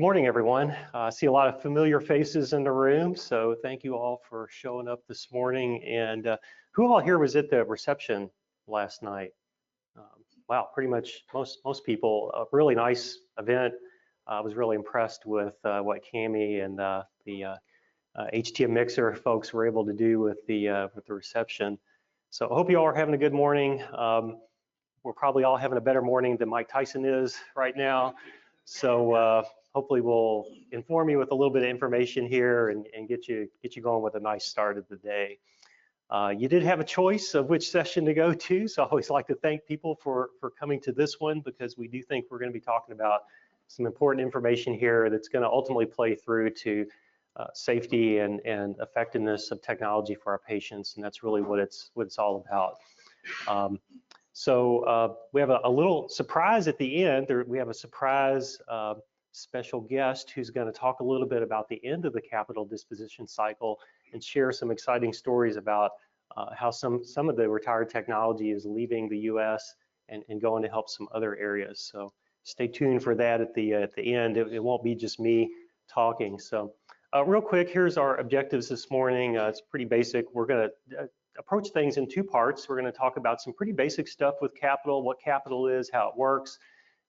Morning, everyone. I see a lot of familiar faces in the room, so thank you all for showing up this morning. And who all here was at the reception last night? Wow, pretty much most people. A really nice event. I was really impressed with what Cami and the HTM Mixer folks were able to do with the reception. So I hope you all are having a good morning. We're probably all having a better morning than Mike Tyson is right now. So hopefully we'll inform you with a little bit of information here and get you going with a nice start of the day. You did have a choice of which session to go to, so I always like to thank people for coming to this one, because we do think we're going to be talking about some important information here that's going to ultimately play through to safety and effectiveness of technology for our patients, and that's really what it's all about. So we have a little surprise at the end. We have a surprise special guest who's going to talk a little bit about the end of the capital disposition cycle and share some exciting stories about how some of the retired technology is leaving the U.S. and going to help some other areas. So stay tuned for that at the end. It won't be just me talking. So real quick, here's our objectives this morning. It's pretty basic. We're going to approach things in two parts. We're going to talk about some pretty basic stuff with capital, what capital is, how it works,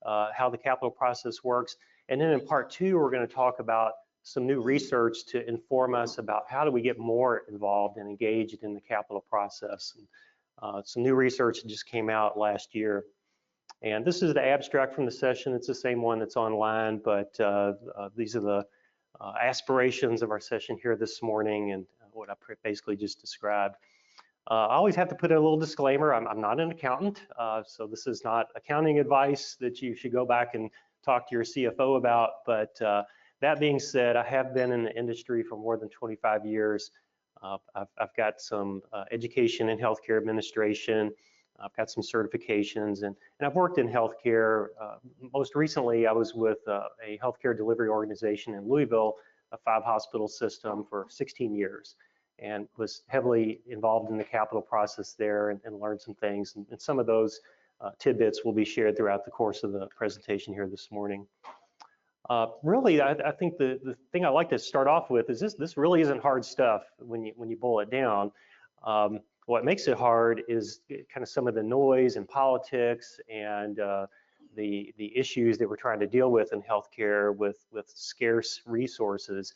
how the capital process works. And then in part two, we're going to talk about some new research to inform us about how do we get more involved and engaged in the capital process. And, some new research that just came out last year. And this is the abstract from the session. It's the same one that's online, but these are the aspirations of our session here this morning and what I basically just described. I always have to put in a little disclaimer. I'm not an accountant, so this is not accounting advice that you should go back and talk to your CFO about. But that being said, I have been in the industry for more than 25 years. I've got some education in healthcare administration. I've got some certifications, and I've worked in healthcare. Most recently, I was with a healthcare delivery organization in Louisville, a 5-hospital system, for 16 years. And was heavily involved in the capital process there and learned some things. And some of those tidbits will be shared throughout the course of the presentation here this morning. Really, I think the thing I like to start off with is this really isn't hard stuff when you boil it down. What makes it hard is kind of some of the noise and politics and the issues that we're trying to deal with in healthcare with scarce resources.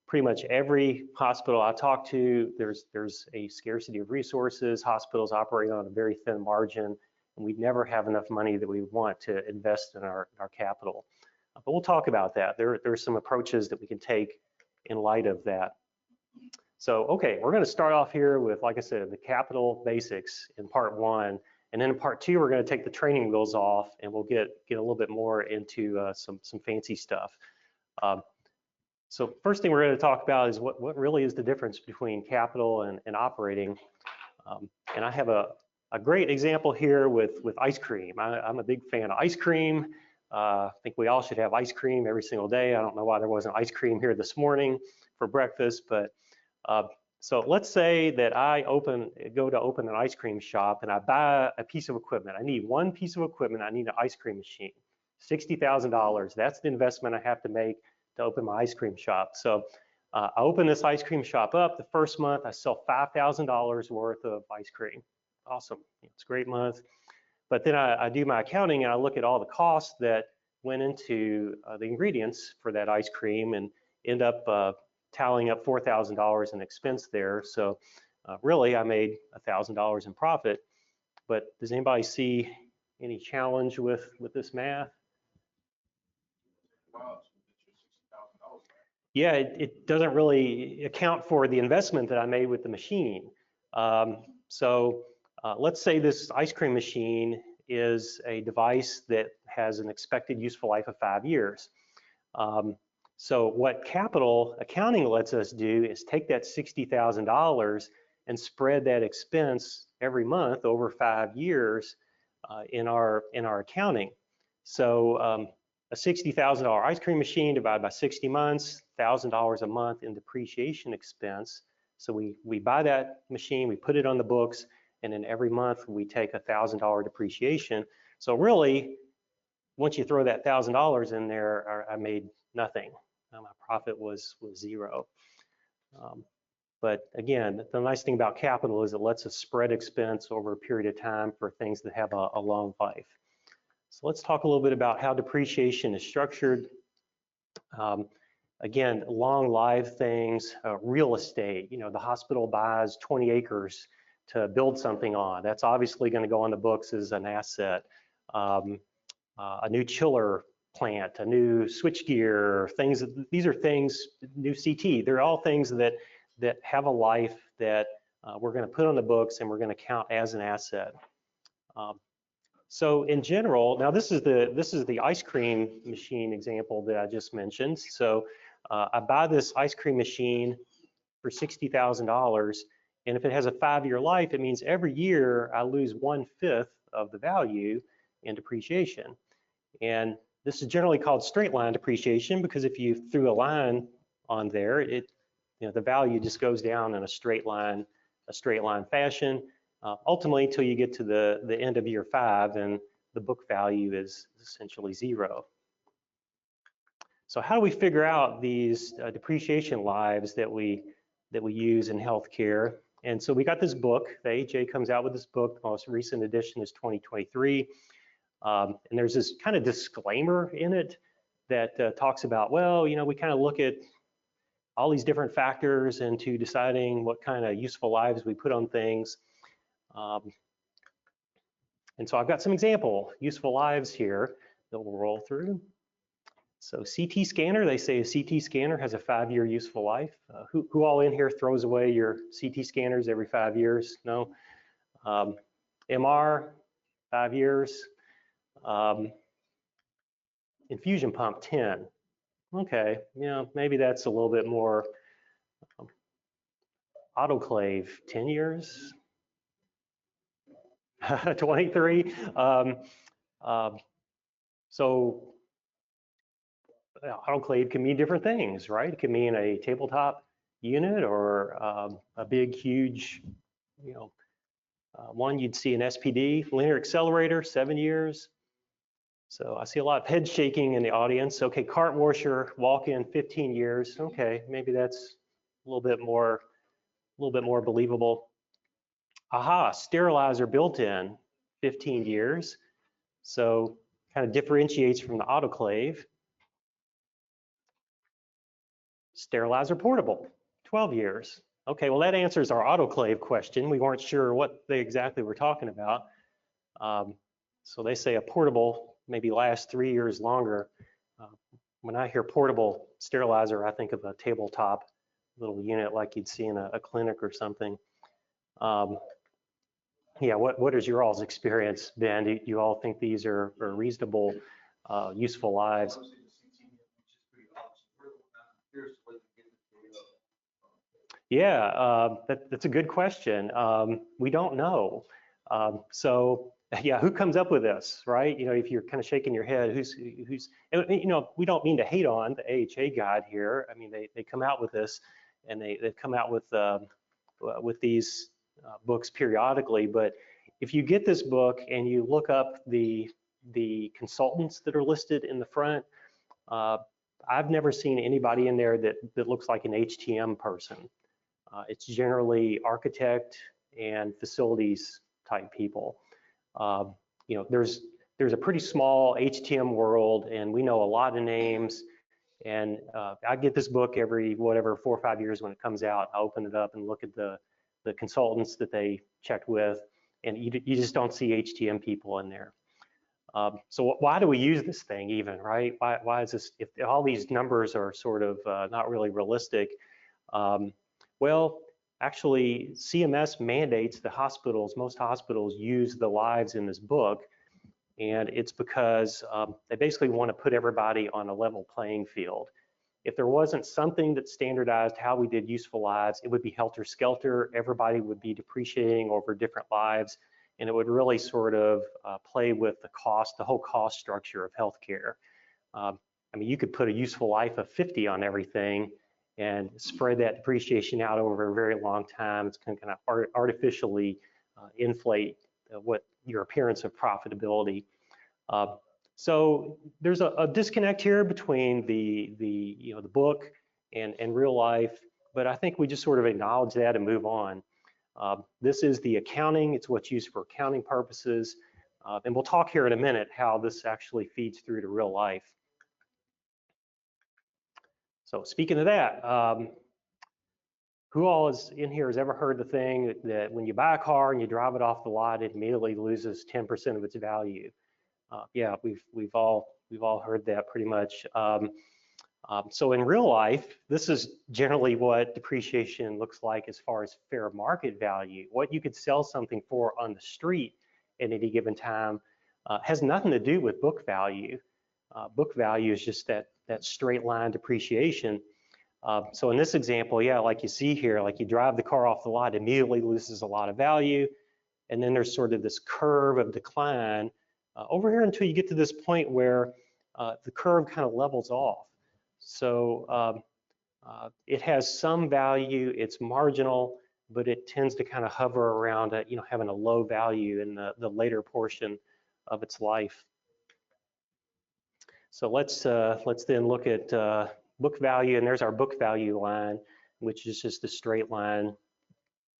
Pretty much every hospital I talk to, there's a scarcity of resources. Hospitals operate on a very thin margin, and we never have enough money that we want to invest in our capital. But we'll talk about that. There are some approaches that we can take in light of that. So, okay, we're going to start off here with, like I said, the capital basics in part one, and then in part two, we're going to take the training wheels off, and we'll get a little bit more into some fancy stuff. So first thing we're going to talk about is what really is the difference between capital and operating. And I have a great example here with ice cream. I'm a big fan of ice cream. I think we all should have ice cream every single day. I don't know why there wasn't ice cream here this morning for breakfast, but so let's say that I go to open an ice cream shop and I buy a piece of equipment. I need one piece of equipment. I need an ice cream machine, $60,000. That's the investment I have to make to open my ice cream shop. So I open this ice cream shop up. The first month I sell $5,000 worth of ice cream. Awesome, it's a great month. But then I do my accounting and I look at all the costs that went into the ingredients for that ice cream and end up tallying up $4,000 in expense there. So really I made $1,000 in profit. But does anybody see any challenge with this math? Yeah, it doesn't really account for the investment that I made with the machine. So let's say this ice cream machine is a device that has an expected useful life of 5 years. So what capital accounting lets us do is take that $60,000 and spread that expense every month over 5 years in our accounting. So a $60,000 ice cream machine divided by 60 months, $1,000 a month in depreciation expense. So we buy that machine, we put it on the books, and then every month we take $1,000 depreciation. So really, once you throw that $1,000 in there, I made nothing. My profit was zero. But again, the nice thing about capital is it lets us spread expense over a period of time for things that have a long life. So let's talk a little bit about how depreciation is structured. Again, long live things, real estate, the hospital buys 20 acres to build something on. That's obviously going to go on the books as an asset. A new chiller plant, a new switchgear, things. These are things, new CT. They're all things that have a life that we're going to put on the books and we're going to count as an asset. So in general, now this is the ice cream machine example that I just mentioned. So I buy this ice cream machine for $60,000, and if it has a 5-year life, it means every year I lose 1/5 of the value in depreciation. And this is generally called straight line depreciation because if you threw a line on there, the value just goes down in a straight line fashion. Ultimately, until you get to the end of year 5, and the book value is essentially zero. So how do we figure out these depreciation lives that we use in healthcare? And so we got this book. The AHA comes out with this book. The most recent edition is 2023. And there's this kind of disclaimer in it that talks about, well, we kind of look at all these different factors into deciding what kind of useful lives we put on things. And so I've got some example useful lives here that we'll roll through. So CT scanner, they say a CT scanner has a 5-year useful life. Who all in here throws away your CT scanners every 5 years? No? MR, 5 years. Infusion pump, 10. Okay, maybe that's a little bit more. Autoclave, 10 years. 23. So autoclave can mean different things, right? It can mean a tabletop unit or a big, huge, one you'd see an SPD, linear accelerator, 7 years. So I see a lot of head shaking in the audience. Okay, cart washer, walk-in, 15 years. Okay, maybe that's a little bit more believable. Aha, sterilizer built in, 15 years. So kind of differentiates from the autoclave. Sterilizer portable, 12 years. Okay, well that answers our autoclave question. We weren't sure what they exactly were talking about. So they say a portable maybe lasts 3 years longer. When I hear portable sterilizer, I think of a tabletop little unit like you'd see in a clinic or something. Yeah, what is your all's experience, Ben? Do you all think these are reasonable, useful lives? Yeah, that's a good question. We don't know. So yeah, who comes up with this, right? If you're kind of shaking your head, who's we don't mean to hate on the AHA guide here. I mean, they come out with this, and they've come out with these books periodically. But if you get this book and you look up the consultants that are listed in the front, I've never seen anybody in there that looks like an HTM person. It's generally architect and facilities type people. There's a pretty small HTM world, and we know a lot of names. And I get this book every 4 or 5 years when it comes out. I open it up and look at the consultants that they checked with, and you just don't see HTM people in there. So why do we use this thing even, right? Why is this, if all these numbers are sort of not really realistic? Well, actually, CMS mandates the most hospitals use the lives in this book, and it's because they basically want to put everybody on a level playing field. If there wasn't something that standardized how we did useful lives, it would be helter-skelter. Everybody would be depreciating over different lives, and it would really sort of play with the whole cost structure of healthcare. I mean, you could put a useful life of 50 on everything and spread that depreciation out over a very long time. It's going to kind of artificially inflate what your appearance of profitability. So there's a disconnect here between the book and real life, but I think we just sort of acknowledge that and move on. This is the accounting. It's what's used for accounting purposes. And we'll talk here in a minute how this actually feeds through to real life. So speaking of that, who all is in here has ever heard the thing that when you buy a car and you drive it off the lot, it immediately loses 10% of its value? Yeah, we've all heard that pretty much. So in real life, this is generally what depreciation looks like as far as fair market value. What you could sell something for on the street at any given time has nothing to do with book value. Book value is just that straight line depreciation. So in this example, yeah, like you see here, like you drive the car off the lot, it immediately loses a lot of value. And then there's sort of this curve of decline over here until you get to this point where the curve kind of levels off. So it has some value, it's marginal, but it tends to kind of hover around having a low value in the later portion of its life. So let's then look at book value, and there's our book value line, which is just a straight line.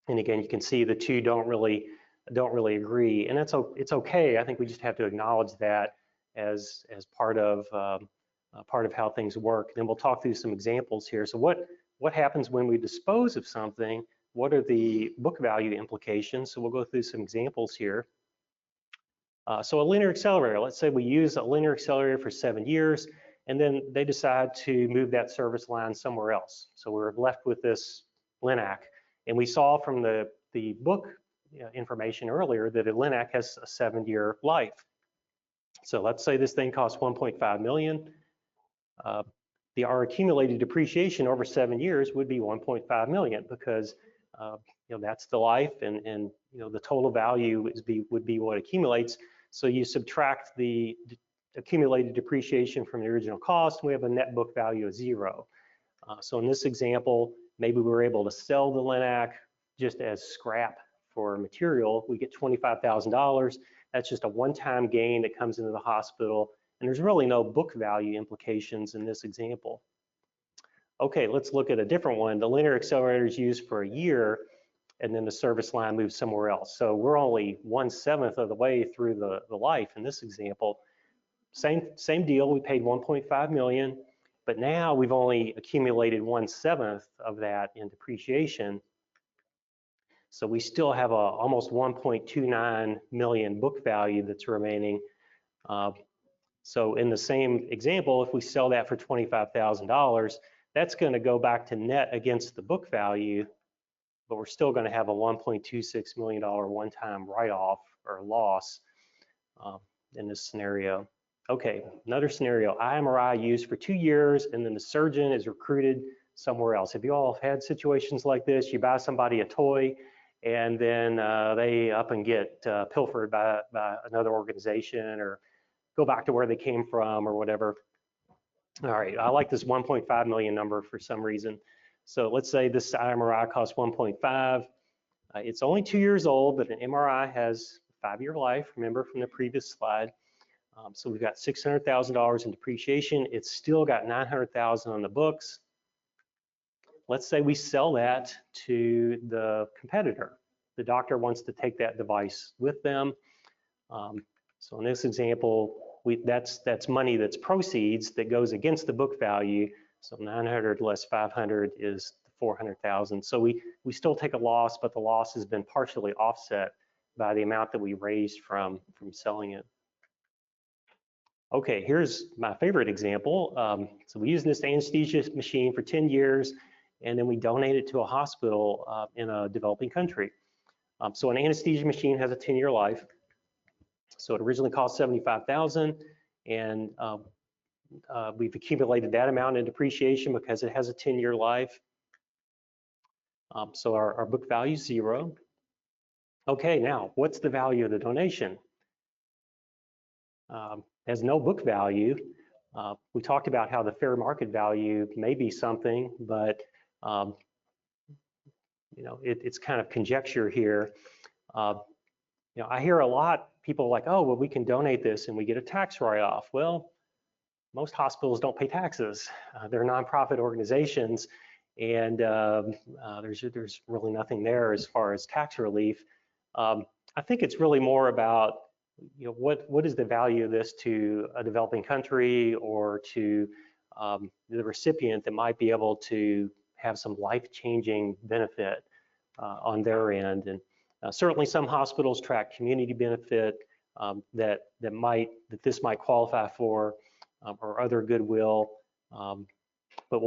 And again, you can see the two don't really agree, and it's okay. I think we just have to acknowledge that as part of how things work. Then we'll talk through some examples here. So what happens when we dispose of something? What are the book value implications? So we'll go through some examples here. So a linear accelerator, let's say we use a linear accelerator for 7 years, and then they decide to move that service line somewhere else. So we're left with this LINAC. And we saw from the book information earlier that a LINAC has a 7-year life. So let's say this thing costs 1.5 million. Our accumulated depreciation over 7 years would be 1.5 million because that's the life, and the total value would be what accumulates. So you subtract the accumulated depreciation from the original cost, and we have a net book value of 0. So in this example, maybe we were able to sell the LINAC just as scrap for material. We get $25,000. That's just a one-time gain that comes into the hospital, and there's really no book value implications in this example. Okay, let's look at a different one. The linear accelerator is used for a year, and then the service line moves somewhere else. So we're only 1/7 of the way through the life in this example. Same deal, we paid 1.5 million, but now we've only accumulated 1/7 of that in depreciation. So we still have almost 1.29 million book value that's remaining. So in the same example, if we sell that for $25,000, that's going to go back to net against the book value, but we're still going to have a $1.26 million one-time write-off or loss in this scenario. Okay, another scenario, IMRI used for 2 years, and then the surgeon is recruited somewhere else. Have you all had situations like this? You buy somebody a toy, and then they up and get pilfered by another organization, or go back to where they came from, or whatever. All right, I like this 1.5 million number for some reason. So let's say this MRI costs 1.5. It's only 2 years old, but an MRI has a 5-year life, remember from the previous slide. So we've got $600,000 in depreciation. It's still got $900,000 on the books. Let's say we sell that to the competitor. The doctor wants to take that device with them. So in this example, that's money that's proceeds that goes against the book value. So 900 less 500 is 400,000. So we still take a loss, but the loss has been partially offset by the amount that we raised from selling it. Okay, here's my favorite example. So we use this anesthesia machine for 10 years, and then we donate it to a hospital in a developing country. So an anesthesia machine has a 10-year life. So it originally cost $75,000, and we've accumulated that amount in depreciation because it has a 10-year life. So our book value is 0. Okay, now what's the value of the donation? Has no book value. We talked about how the fair market value may be something, but it's kind of conjecture here. I hear a lot people like, oh, well, we can donate this and we get a tax write-off. Well, most hospitals don't pay taxes. They're nonprofit organizations, and there's really nothing there as far as tax relief. I think it's really more about what is the value of this to a developing country or to the recipient that might be able to have some life-changing benefit on their end. And certainly some hospitals track community benefit that this might qualify for, or other goodwill. But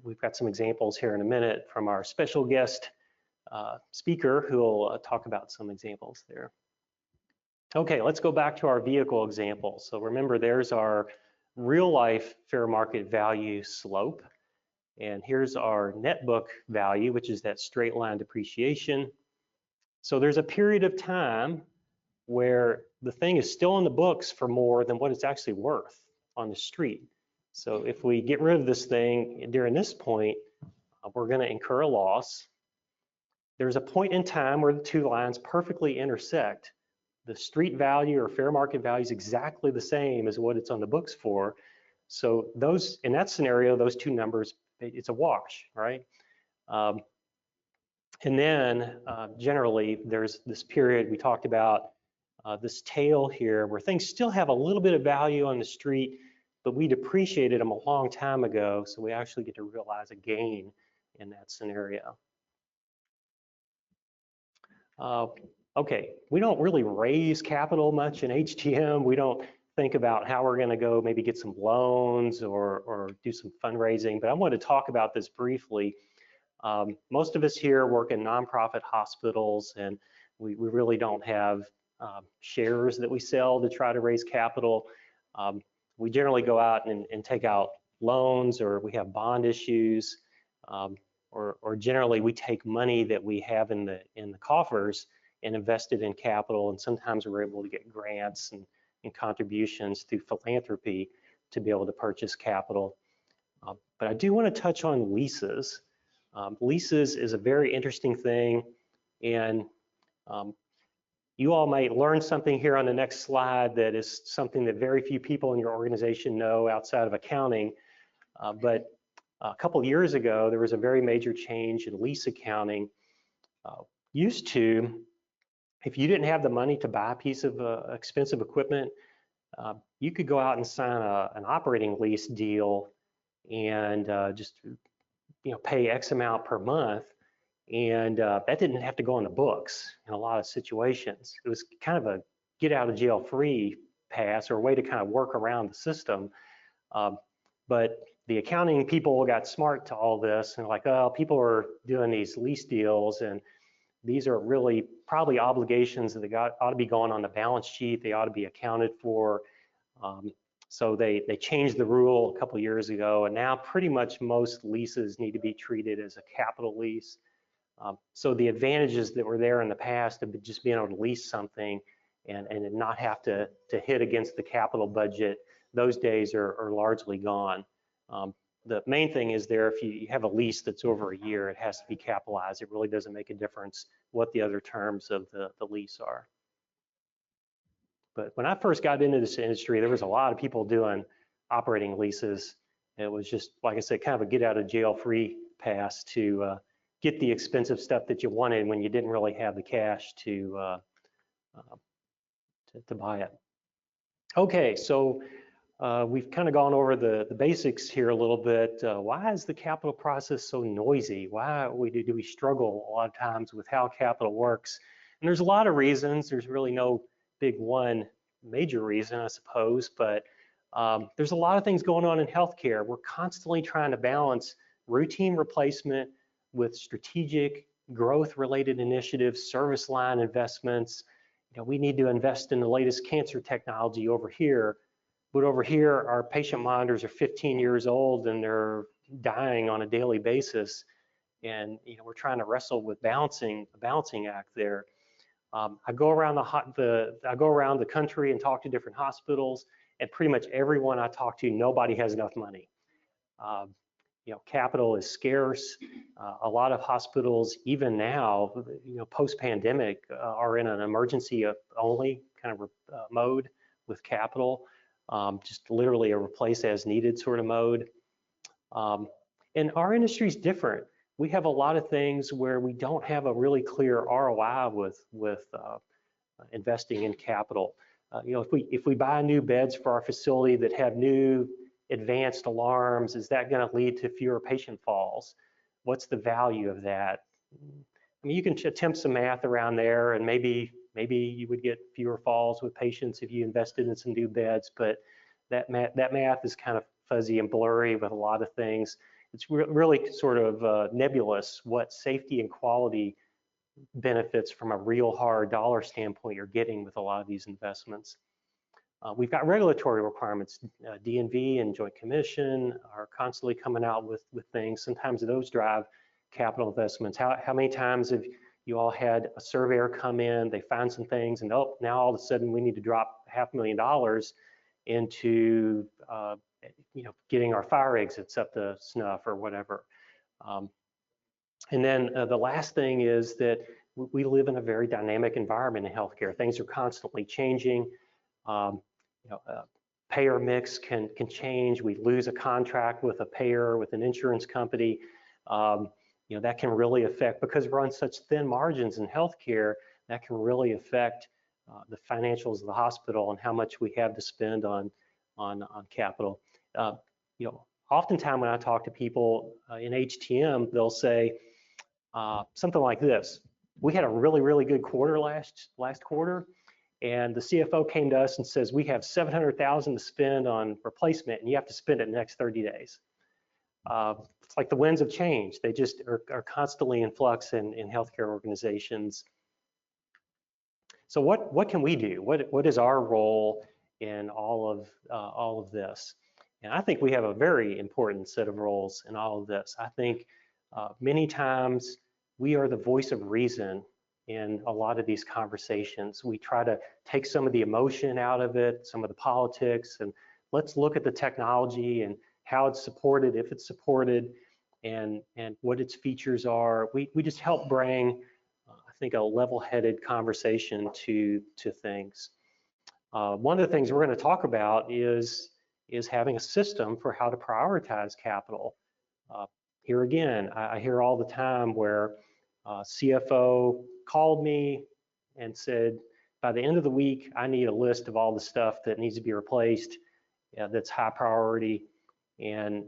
we've got some examples here in a minute from our special guest speaker who will talk about some examples there. Okay, let's go back to our vehicle example. So remember, there's our real life fair market value slope. And here's our net book value, which is that straight line depreciation. So there's a period of time where the thing is still in the books for more than what it's actually worth on the street. So if we get rid of this thing during this point, we're going to incur a loss. There's a point in time where the two lines perfectly intersect. The street value or fair market value is exactly the same as what it's on the books for. So those, in that scenario, those two numbers, it's a wash, right? And then generally there's this period we talked about, this tail here where things still have a little bit of value on the street, but we depreciated them a long time ago, so we actually get to realize a gain in that scenario. Okay, we don't really raise capital much in HTM. We don't think about how we're going to go maybe get some loans or do some fundraising, but I want to talk about this briefly. Most of us here work in nonprofit hospitals, and we really don't have shares that we sell to try to raise capital. We generally go out and take out loans, or we have bond issues, or generally we take money that we have in the coffers and invest it in capital, and sometimes we're able to get grants and contributions through philanthropy to be able to purchase capital. But I do want to touch on leases. Leases is a very interesting thing, and you all might learn something here on the next slide that is something that very few people in your organization know outside of accounting. But a couple of years ago, there was a very major change in lease accounting. Used to, if you didn't have the money to buy a piece of expensive equipment, you could go out and sign an operating lease deal and just pay X amount per month, and that didn't have to go on the books in a lot of situations. It was kind of a get out of jail free pass, or a way to kind of work around the system. But the accounting people got smart to all this and like, oh, people are doing these lease deals, and these are really probably obligations that ought to be going on the balance sheet. They ought to be accounted for. So they changed the rule a couple of years ago, and now pretty much most leases need to be treated as a capital lease. So the advantages that were there in the past of just being able to lease something and not have to hit against the capital budget, those days are largely gone. The main thing is there, if you have a lease that's over a year, it has to be capitalized. It really doesn't make a difference what the other terms of the lease are. But when I first got into this industry, there was a lot of people doing operating leases. It was just, like I said, kind of a get out of jail free pass to get the expensive stuff that you wanted when you didn't really have the cash to buy it. Okay, so we've kind of gone over the basics here a little bit. Why is the capital process so noisy? Why do we struggle a lot of times with how capital works? And there's a lot of reasons. There's really no big one major reason, I suppose, but there's a lot of things going on in healthcare. We're constantly trying to balance routine replacement with strategic growth-related initiatives, service line investments. We need to invest in the latest cancer technology over here, but over here, our patient monitors are 15 years old and they're dying on a daily basis. And we're trying to wrestle with a balancing act there. I go around the country and talk to different hospitals, and pretty much everyone I talk to, nobody has enough money. capital is scarce. A lot of hospitals, even now, post-pandemic, are in an emergency only kind of mode with capital, just literally a replace as needed sort of mode. And our industry is different. We have a lot of things where we don't have a really clear ROI with investing in capital. If we buy new beds for our facility that have new advanced alarms, is that going to lead to fewer patient falls? What's the value of that? I mean, you can attempt some math around there, and maybe you would get fewer falls with patients if you invested in some new beds, but that math is kind of fuzzy and blurry with a lot of things. It's really sort of nebulous what safety and quality benefits from a real hard dollar standpoint you're getting with a lot of these investments. We've got regulatory requirements. DNV and Joint Commission are constantly coming out with things. Sometimes those drive capital investments. How many times have you all had a surveyor come in, they find some things, and oh, now all of a sudden we need to drop $500,000 into getting our fire exits up to snuff or whatever. And then the last thing is that we live in a very dynamic environment in healthcare. Things are constantly changing. Payer mix can change. We lose a contract with a payer, with an insurance company. That can really affect, because we're on such thin margins in healthcare, that can really affect the financials of the hospital and how much we have to spend on capital. Oftentimes when I talk to people in HTM, they'll say something like this: we had a really, really good quarter last quarter, and the CFO came to us and says, we have $700,000 to spend on replacement, and you have to spend it in the next 30 days. It's like the winds of change. They just are constantly in flux in healthcare organizations. So what can we do? What is our role in all of this? And I think we have a very important set of roles in all of this. I think many times we are the voice of reason in a lot of these conversations. We try to take some of the emotion out of it, some of the politics, and let's look at the technology and how it's supported, if it's supported, and what its features are. We just help bring, I think, a level-headed conversation to things. One of the things we're going to talk about is having a system for how to prioritize capital. Here again, I hear all the time where CFO called me and said, by the end of the week, I need a list of all the stuff that needs to be replaced, that's high priority, and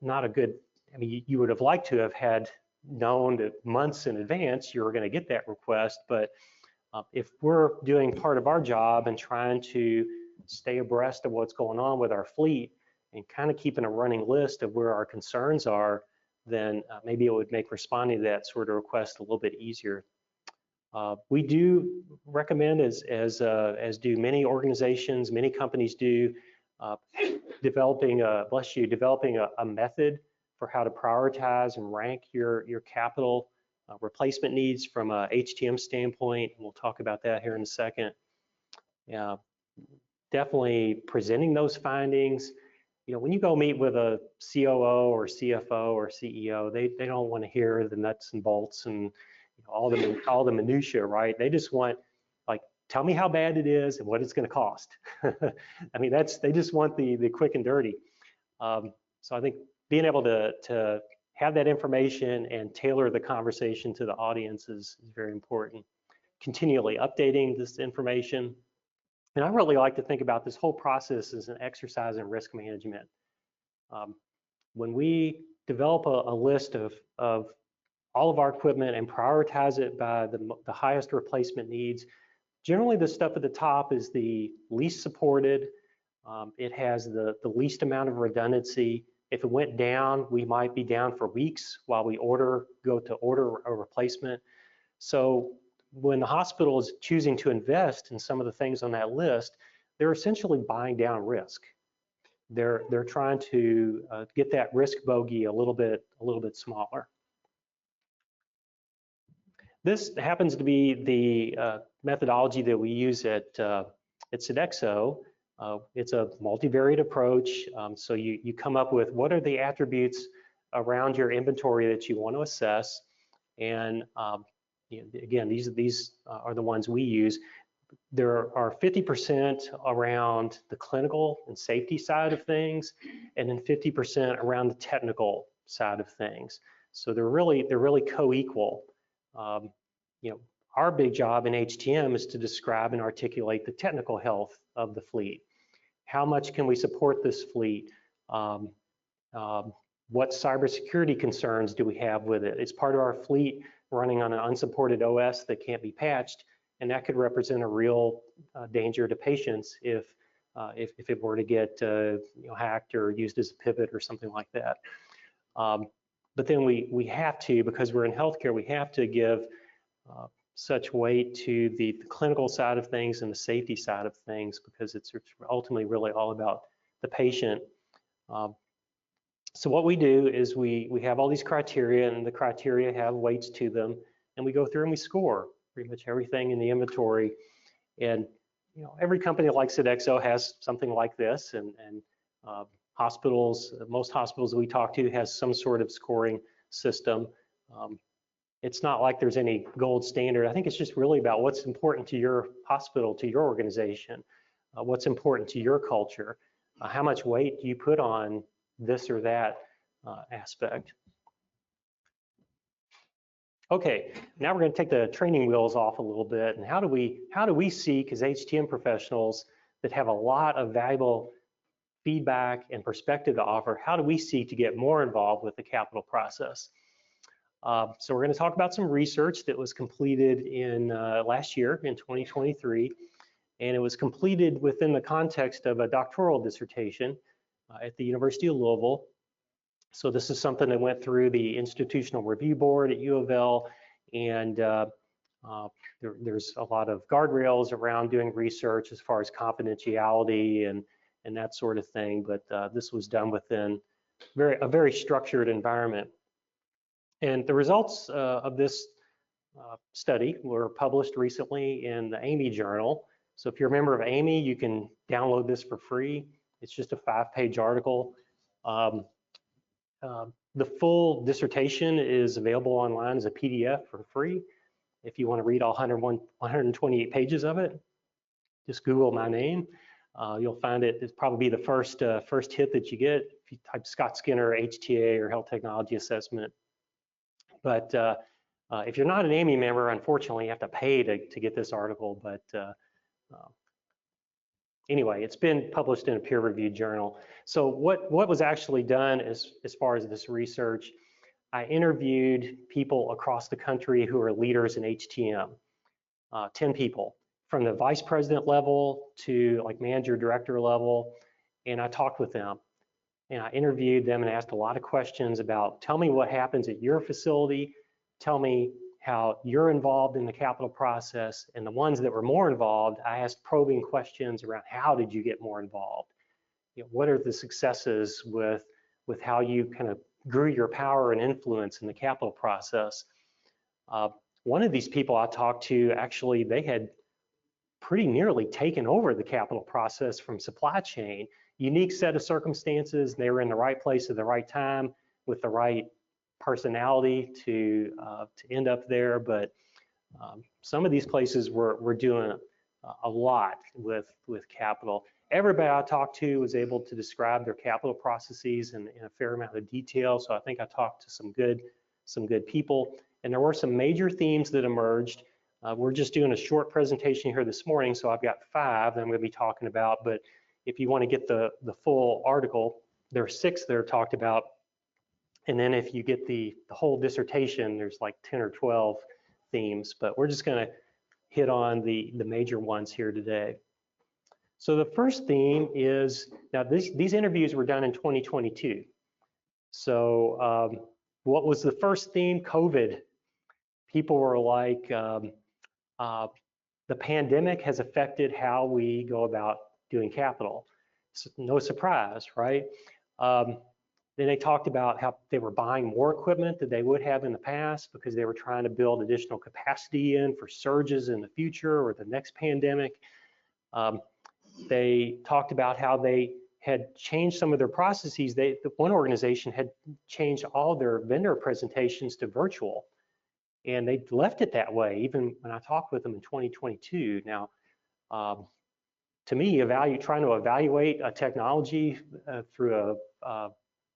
not a good, I mean, you would have liked to have had known that months in advance you were going to get that request, but if we're doing part of our job and trying to stay abreast of what's going on with our fleet and kind of keeping a running list of where our concerns are, then maybe it would make responding to that sort of request a little bit easier. We do recommend, as do many organizations, many companies do, developing a method for how to prioritize and rank your capital replacement needs from a HTM standpoint. We'll talk about that here in a second. Definitely presenting those findings. When you go meet with a COO or CFO or CEO, they don't want to hear the nuts and bolts and all the minutia, right? They just want, like, tell me how bad it is and what it's going to cost. I mean, they just want the quick and dirty. So I think being able to have that information and tailor the conversation to the audience is very important. Continually updating this information. And I really like to think about this whole process as an exercise in risk management. When we develop a list of all of our equipment and prioritize it by the highest replacement needs, generally the stuff at the top is the least supported. It has the least amount of redundancy. If it went down, we might be down for weeks while we go to order a replacement. So when the hospital is choosing to invest in some of the things on that list, they're essentially buying down risk. They're trying to get that risk bogey a little bit smaller. This happens to be the methodology that we use at Expo. It's a multivariate approach. So you come up with what are the attributes around your inventory that you want to assess. And again, these are the ones we use. There are 50% around the clinical and safety side of things, and then 50% around the technical side of things. So they're really co-equal. Our big job in HTM is to describe and articulate the technical health of the fleet. How much can we support this fleet? What cybersecurity concerns do we have with it? It's part of our fleet running on an unsupported OS that can't be patched, and that could represent a real danger to patients if it were to get hacked or used as a pivot or something like that. But then we have to, because we're in healthcare, we have to give such weight to the clinical side of things and the safety side of things, because it's ultimately really all about the patient. So what we do is we have all these criteria, and the criteria have weights to them, and we go through and we score pretty much everything in the inventory. And every company like Expo has something like this, and hospitals, most hospitals we talk to has some sort of scoring system. It's not like there's any gold standard. I think it's just really about what's important to your hospital, to your organization, what's important to your culture, how much weight do you put on this or that aspect. Okay, now we're going to take the training wheels off a little bit, and how do we seek as HTM professionals that have a lot of valuable feedback and perspective to offer, how do we seek to get more involved with the capital process? So we're going to talk about some research that was completed in last year in 2023, and it was completed within the context of a doctoral dissertation at the University of Louisville. So this is something that went through the Institutional Review Board at U of L, and there's a lot of guardrails around doing research as far as confidentiality and that sort of thing, but this was done within a very structured environment. And the results of this study were published recently in the AAMI journal. So if you're a member of AAMI, you can download this for free. It's just a 5-page article. The full dissertation is available online as a PDF for free. If you want to read all 128 pages of it, just Google my name. You'll find it. It's probably the first hit that you get if you type Scott Skinner, HTA, or Health Technology Assessment. But if you're not an AAMI member, unfortunately, you have to pay to get this article. But anyway, it's been published in a peer-reviewed journal. So what was actually done as far as this research, I interviewed people across the country who are leaders in HTM, 10 people, from the vice president level to like manager, director level, and I talked with them. And I interviewed them and asked a lot of questions about, tell me what happens at your facility, tell me how you're involved in the capital process, and the ones that were more involved, I asked probing questions around how did you get more involved? What are the successes with how you kind of grew your power and influence in the capital process? One of these people I talked to, actually, they had pretty nearly taken over the capital process from supply chain. Unique set of circumstances. They were in the right place at the right time with the right personality to end up there. But some of these places were doing a lot with capital. Everybody I talked to was able to describe their capital processes in a fair amount of detail. So I think I talked to some good people. And there were some major themes that emerged. We're just doing a short presentation here this morning, so I've got 5 that I'm going to be talking about. But if you want to get the full article, there are 6 that are talked about. And then if you get the whole dissertation, there's like 10 or 12 themes. But we're just going to hit on the major ones here today. So the first theme is, now these interviews were done in 2022. So what was the first theme? COVID. People were like, the pandemic has affected how we go about doing capital. So no surprise, right? Then they talked about how they were buying more equipment than they would have in the past because they were trying to build additional capacity in for surges in the future or the next pandemic. They talked about how they had changed some of their processes. One organization had changed all their vendor presentations to virtual, and they left it that way even when I talked with them in 2022. Now, to me, trying to evaluate a technology through a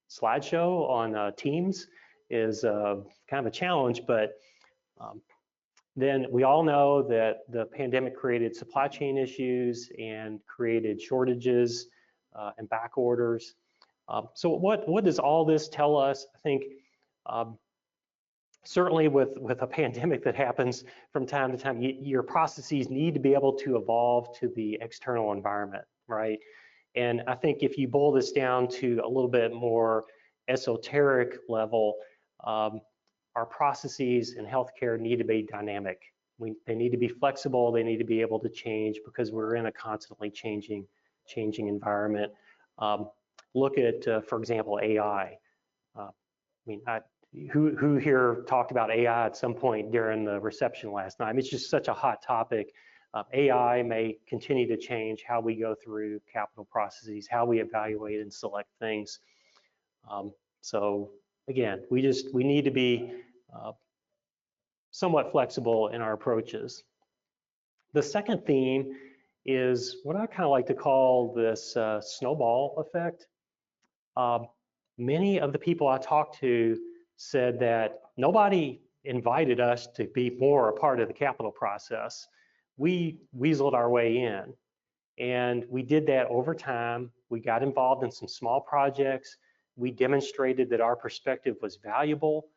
slideshow on Teams is kind of a challenge, but then we all know that the pandemic created supply chain issues and created shortages and back orders. So what does all this tell us? I think certainly with a pandemic that happens from time to time, your processes need to be able to evolve to the external environment, right? And I think if you boil this down to a little bit more esoteric level, our processes in healthcare need to be dynamic. They need to be flexible. They need to be able to change because we're in a constantly changing environment. Look at, for example, AI. Who here talked about AI at some point during the reception last night? I mean, it's just such a hot topic. AI may continue to change how we go through capital processes, how we evaluate and select things. So again, we need to be somewhat flexible in our approaches. The second theme is what I kind of like to call this snowball effect. Many of the people I talked to said that nobody invited us to be more a part of the capital process. We weaseled our way in, and we did that over time. We got involved in some small projects. We demonstrated that our perspective was valuable,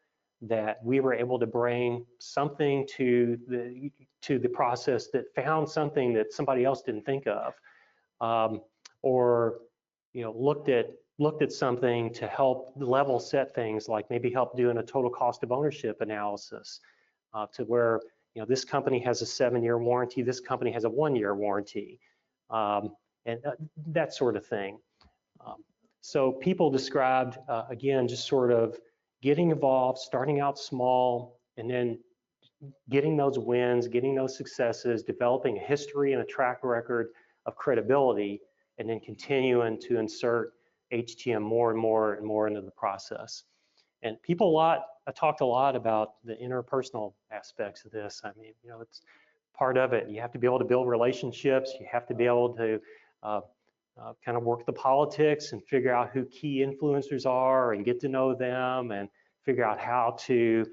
that we were able to bring something to the process that found something that somebody else didn't think of, or looked at something to help level set things, like maybe help doing a total cost of ownership analysis, to where this company has a 7-year warranty, this company has a 1-year warranty, and that sort of thing. So people described, again, just sort of getting involved, starting out small, and then getting those wins, getting those successes, developing a history and a track record of credibility, and then continuing to insert HTM more and more into the process. And I talked a lot about the interpersonal aspects of this. I mean, it's part of it. You have to be able to build relationships. You have to be able to kind of work the politics and figure out who key influencers are and get to know them and figure out how to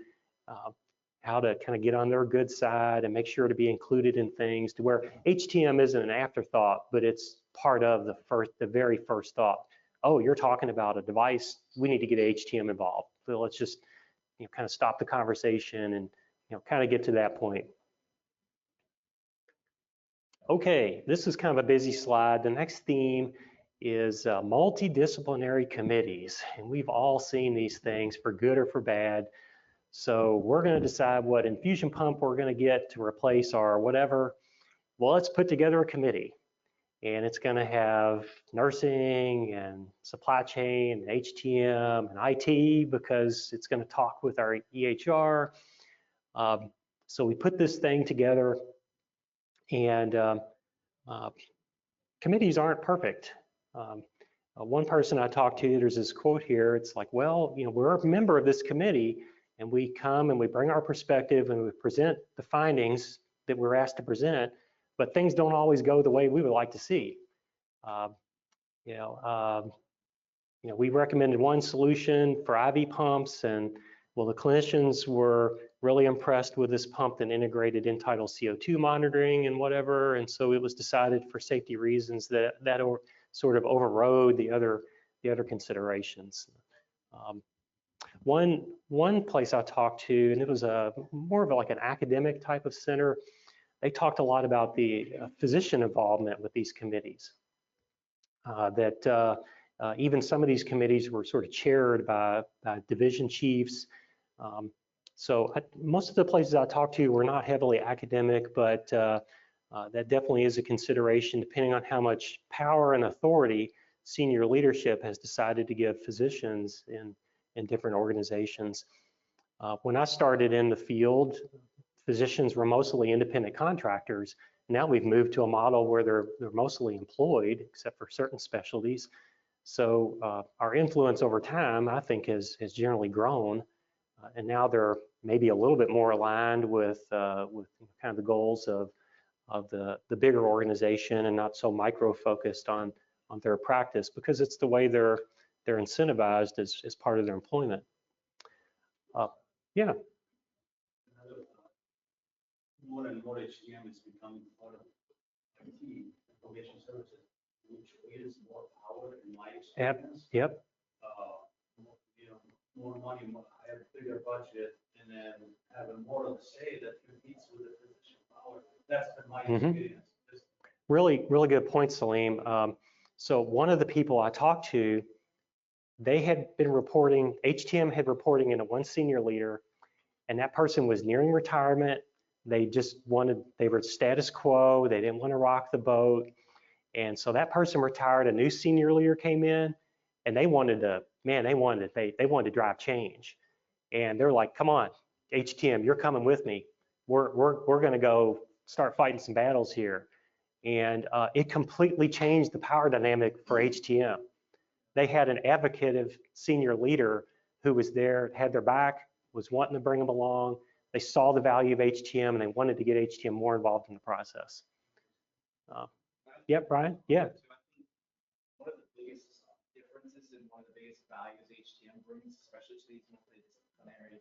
kind of get on their good side and make sure to be included in things, to where HTM isn't an afterthought, but it's part of the very first thought. Oh, you're talking about a device, we need to get HTM involved. So let's just kind of stop the conversation and kind of get to that point. Okay, this is kind of a busy slide. The next theme is multidisciplinary committees, and we've all seen these things for good or for bad. So we're going to decide what infusion pump we're going to get to replace our whatever. Well, let's put together a committee, and it's going to have nursing and supply chain and HTM and IT, because it's going to talk with our EHR. So we put this thing together, and committees aren't perfect. One person I talked to, there's this quote here, it's like, well, we're a member of this committee, and we come and we bring our perspective and we present the findings that we're asked to present, but things don't always go the way we would like to see. We recommended one solution for IV pumps, and well, the clinicians were really impressed with this pump that integrated end-tidal CO2 monitoring and whatever, and so it was decided for safety reasons that sort of overrode the other considerations. One place I talked to, and it was more of like an academic type of center, they talked a lot about the physician involvement with these committees. Even some of these committees were sort of chaired by division chiefs. So most of the places I talked to were not heavily academic, but that definitely is a consideration depending on how much power and authority senior leadership has decided to give physicians in different organizations. When I started in the field, physicians were mostly independent contractors. Now we've moved to a model where they're mostly employed, except for certain specialties. So our influence over time, I think, has generally grown, and now they're maybe a little bit more aligned with kind of the goals of the bigger organization, and not so micro focused on their practice, because it's the way they're incentivized as part of their employment. Yeah. More and more HTM is becoming part of IT, information services, which is more power in my experience. Yep. More money, higher, bigger budget, and then having more of a say that competes with the physician power. That's been my experience. Really, really good point, Salim. So one of the people I talked to, they had been reporting, HTM had reporting into one senior leader, and that person was nearing retirement. They were status quo. They didn't want to rock the boat. And so that person retired, a new senior leader came in, and they wanted to drive change. And they're like, come on, HTM, you're coming with me. We're going to go start fighting some battles here. And it completely changed the power dynamic for HTM. They had an advocative senior leader who was there, had their back, was wanting to bring them along. They saw the value of HTM, and they wanted to get HTM more involved in the process. Yeah, Brian? Yeah. One of the biggest differences and one of the biggest values HTM brings, especially to these multidisciplinary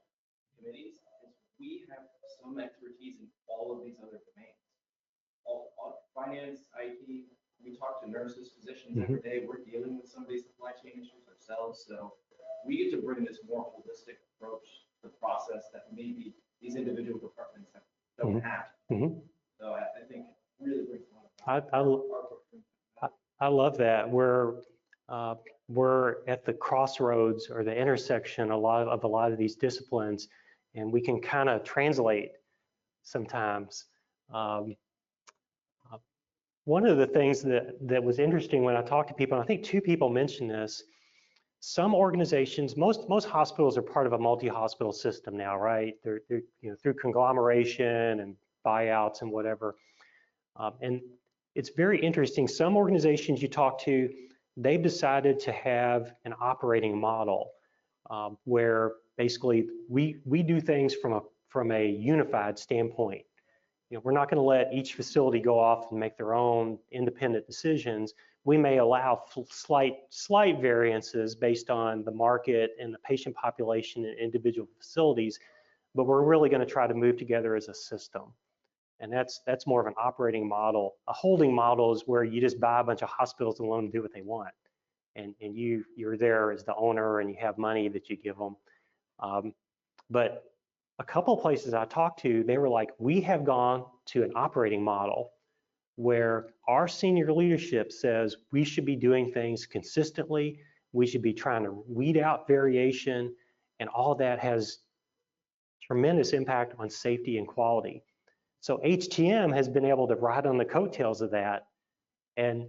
committees, is we have some expertise in all of these other domains. All finance, IT, we talk to nurses, physicians every day. We're dealing with some of these supply chain issues ourselves. So we get to bring this more holistic approach to the process that maybe these individual departments don't have. So I think it really brings a lot of I love that. We're at the crossroads or the intersection of a lot of these disciplines, and we can kind of translate sometimes. One of the things that was interesting when I talked to people, and I think two people mentioned this, some organizations, most hospitals are part of a multi-hospital system now, right? They're through conglomeration and buyouts and whatever. And it's very interesting. Some organizations you talk to, they've decided to have an operating model where basically we do things from a unified standpoint. We're not going to let each facility go off and make their own independent decisions. We may allow slight variances based on the market and the patient population in individual facilities, but we're really going to try to move together as a system. And that's more of an operating model. A holding model is where you just buy a bunch of hospitals and let them do what they want. And you're there as the owner, and you have money that you give them. But a couple of places I talked to, they were like, we have gone to an operating model where our senior leadership says we should be doing things consistently. We should be trying to weed out variation, and all that has tremendous impact on safety and quality. So HTM has been able to ride on the coattails of that, and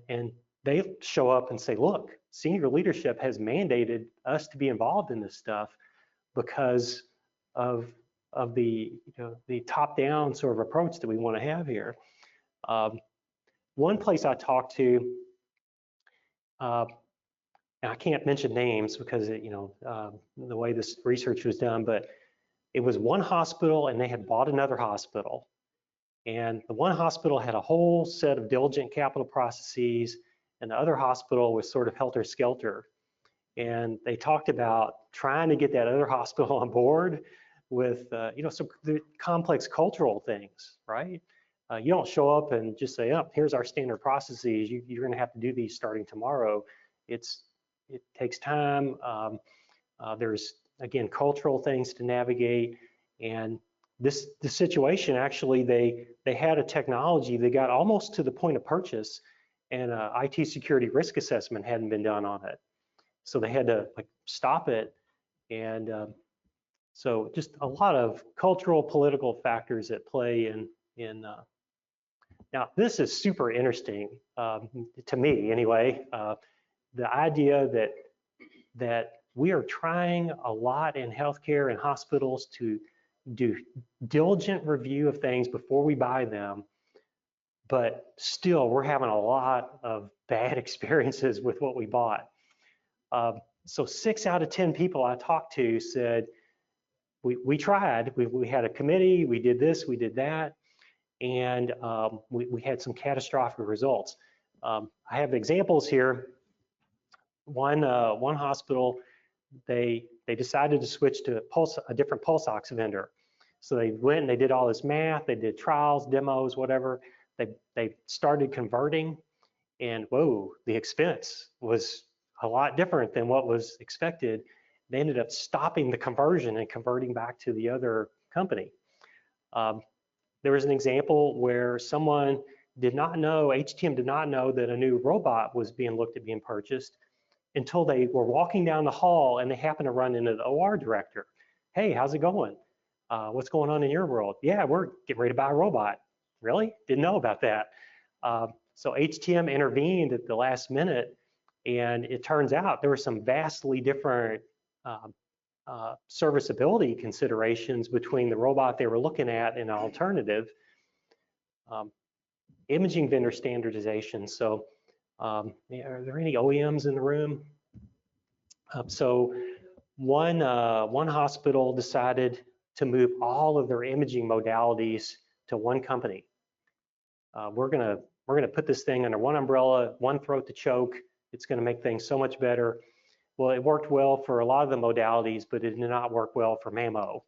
they show up and say, look, senior leadership has mandated us to be involved in this stuff because of the the top-down sort of approach that we want to have here. One place I talked to, and I can't mention names because the way this research was done, but it was one hospital and they had bought another hospital. And the one hospital had a whole set of diligent capital processes, and the other hospital was sort of helter-skelter. And they talked about trying to get that other hospital on board with some complex cultural things, right? You don't show up and just say, oh, here's our standard processes. You're going to have to do these starting tomorrow. It takes time. There's, again, cultural things to navigate. And the situation, actually, they had a technology that got almost to the point of purchase, and IT security risk assessment hadn't been done on it. So they had to stop it. And so just a lot of cultural, political factors at play in now, this is super interesting to me anyway. The idea that we are trying a lot in healthcare and hospitals to do diligent review of things before we buy them, but still we're having a lot of bad experiences with what we bought. So 6 out of 10 people I talked to said, we tried, we had a committee, we did this, we did that, and we had some catastrophic results. I have examples here. One hospital, they decided to switch to a different pulse ox vendor. So they went and they did all this math, they did trials, demos, whatever. They started converting, and whoa, the expense was a lot different than what was expected. They ended up stopping the conversion and converting back to the other company. There was an example where someone did not know, HTM did not know that a new robot was being looked at being purchased until they were walking down the hall and they happened to run into the OR director. Hey, how's it going? What's going on in your world? Yeah, we're getting ready to buy a robot. Really? Didn't know about that. So HTM intervened at the last minute, and it turns out there were some vastly different serviceability considerations between the robot they were looking at and an alternative. Imaging vendor standardization. So are there any OEMs in the room? So one hospital decided to move all of their imaging modalities to one company. We're gonna put this thing under one umbrella, one throat to choke. It's gonna make things so much better. Well, it worked well for a lot of the modalities, but it did not work well for mammo.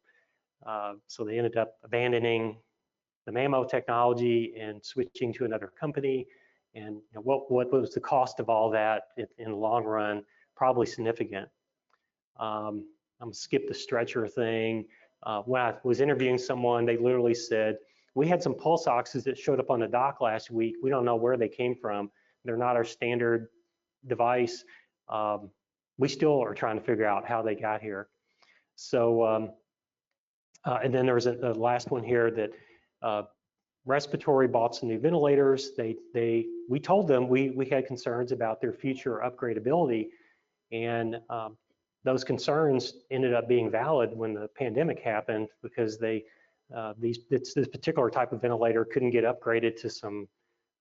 So they ended up abandoning the mammo technology and switching to another company. And what was the cost of all that in the long run? Probably significant. I'm gonna skip the stretcher thing. When I was interviewing someone, they literally said, we had some pulse oxes that showed up on the dock last week. We don't know where they came from. They're not our standard device. We still are trying to figure out how they got here. So, and then there was a last one here that respiratory bought some new ventilators. We told them we had concerns about their future upgradability, and those concerns ended up being valid when the pandemic happened, because this particular type of ventilator couldn't get upgraded to some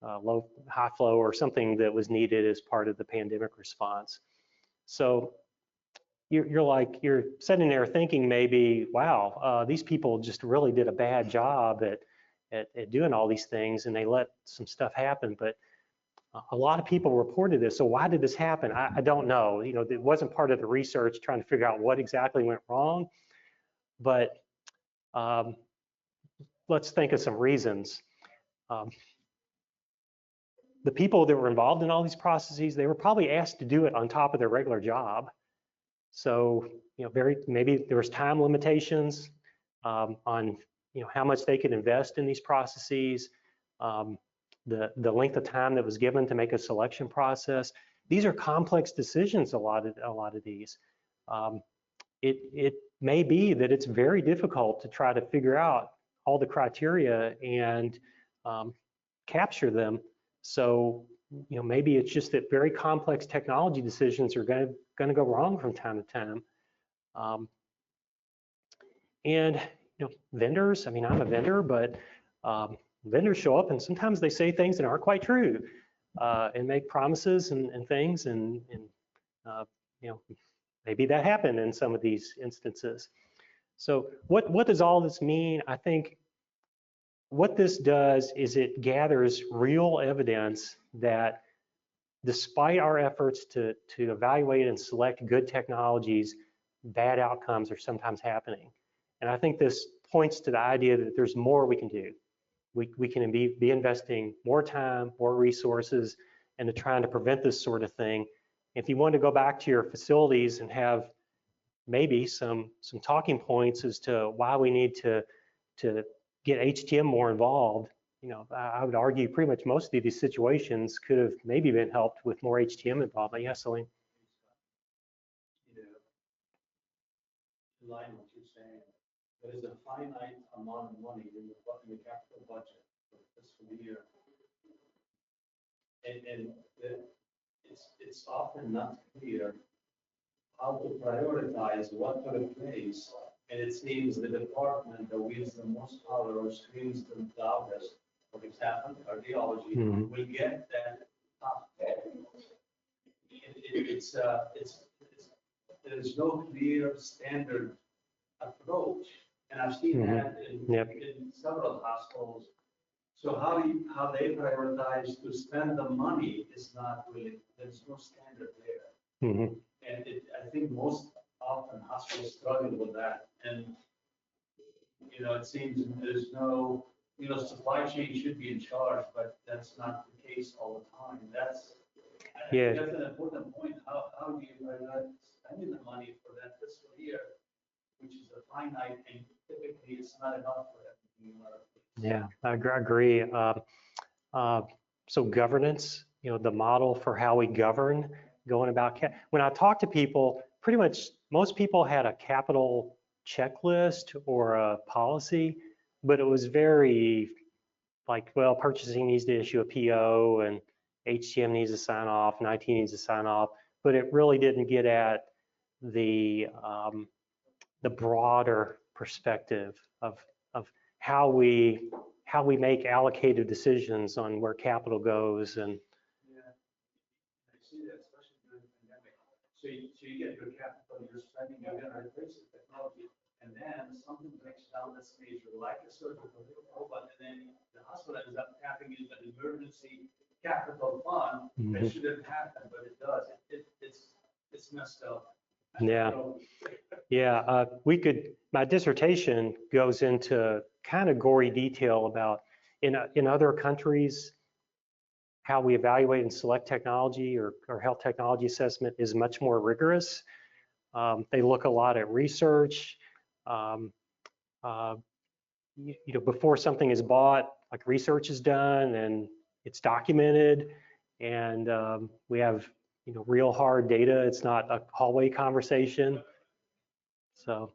high flow or something that was needed as part of the pandemic response. So you're sitting there thinking maybe, wow, these people just really did a bad job at doing all these things, and they let some stuff happen. But a lot of people reported this. So why did this happen? I don't know. It wasn't part of the research trying to figure out what exactly went wrong. But let's think of some reasons. The people that were involved in all these processes, they were probably asked to do it on top of their regular job. So maybe there was time limitations on how much they could invest in these processes. The length of time that was given to make a selection process. These are complex decisions, a lot of these. It may be that it's very difficult to try to figure out all the criteria and capture them. So maybe it's just that very complex technology decisions are going to go wrong from time to time. And vendors, I mean, I'm a vendor, but vendors show up and sometimes they say things that aren't quite true, and make promises and things, and maybe that happened in some of these instances. So what does all this mean? I think what this does is it gathers real evidence that despite our efforts to evaluate and select good technologies, bad outcomes are sometimes happening. And I think this points to the idea that there's more we can do. We can be investing more time, more resources into trying to prevent this sort of thing. If you want to go back to your facilities and have maybe some talking points as to why we need to get HTM more involved, I would argue pretty much most of these situations could have maybe been helped with more HTM involvement. Yes, Celine? In line with what you're saying, there is a finite amount of money in the capital budget for the fiscal year. And it's often not clear how to prioritize what to replace. And it seems the department that wields the most power or screams the loudest, for example, cardiology, will get that top pick. It's there's no clear standard approach. And I've seen that in several hospitals. So how they prioritize to spend the money is not really, there's no standard there. Mm-hmm. And I think most often hospitals struggle with that. And, it seems there's no, supply chain should be in charge, but that's not the case all the time. That's an important point. How do you prioritize spending the money for that fiscal year, which is a finite, and typically it's not enough for everything in our place. Yeah, I agree. So governance, the model for how we govern, going about, when I talk to people, pretty much most people had a capital checklist or a policy, but it was very like, well, purchasing needs to issue a PO and HTM needs to sign off, and IT needs to sign off, but it really didn't get at the broader perspective of how we make allocated decisions on where capital goes. And yeah, I see that, especially during the pandemic. So you get your capital, you're spending, you're going to replace the technology, and then something breaks down that's major, like a surgical robot, and then the hospital ends up tapping into an emergency capital fund. That shouldn't happen, but it does. It's messed up. Yeah, my dissertation goes into kind of gory detail about in other countries, how we evaluate and select technology or health technology assessment is much more rigorous. They look a lot at research. Before something is bought, like research is done and it's documented, and we have real hard data. It's not a hallway conversation. So.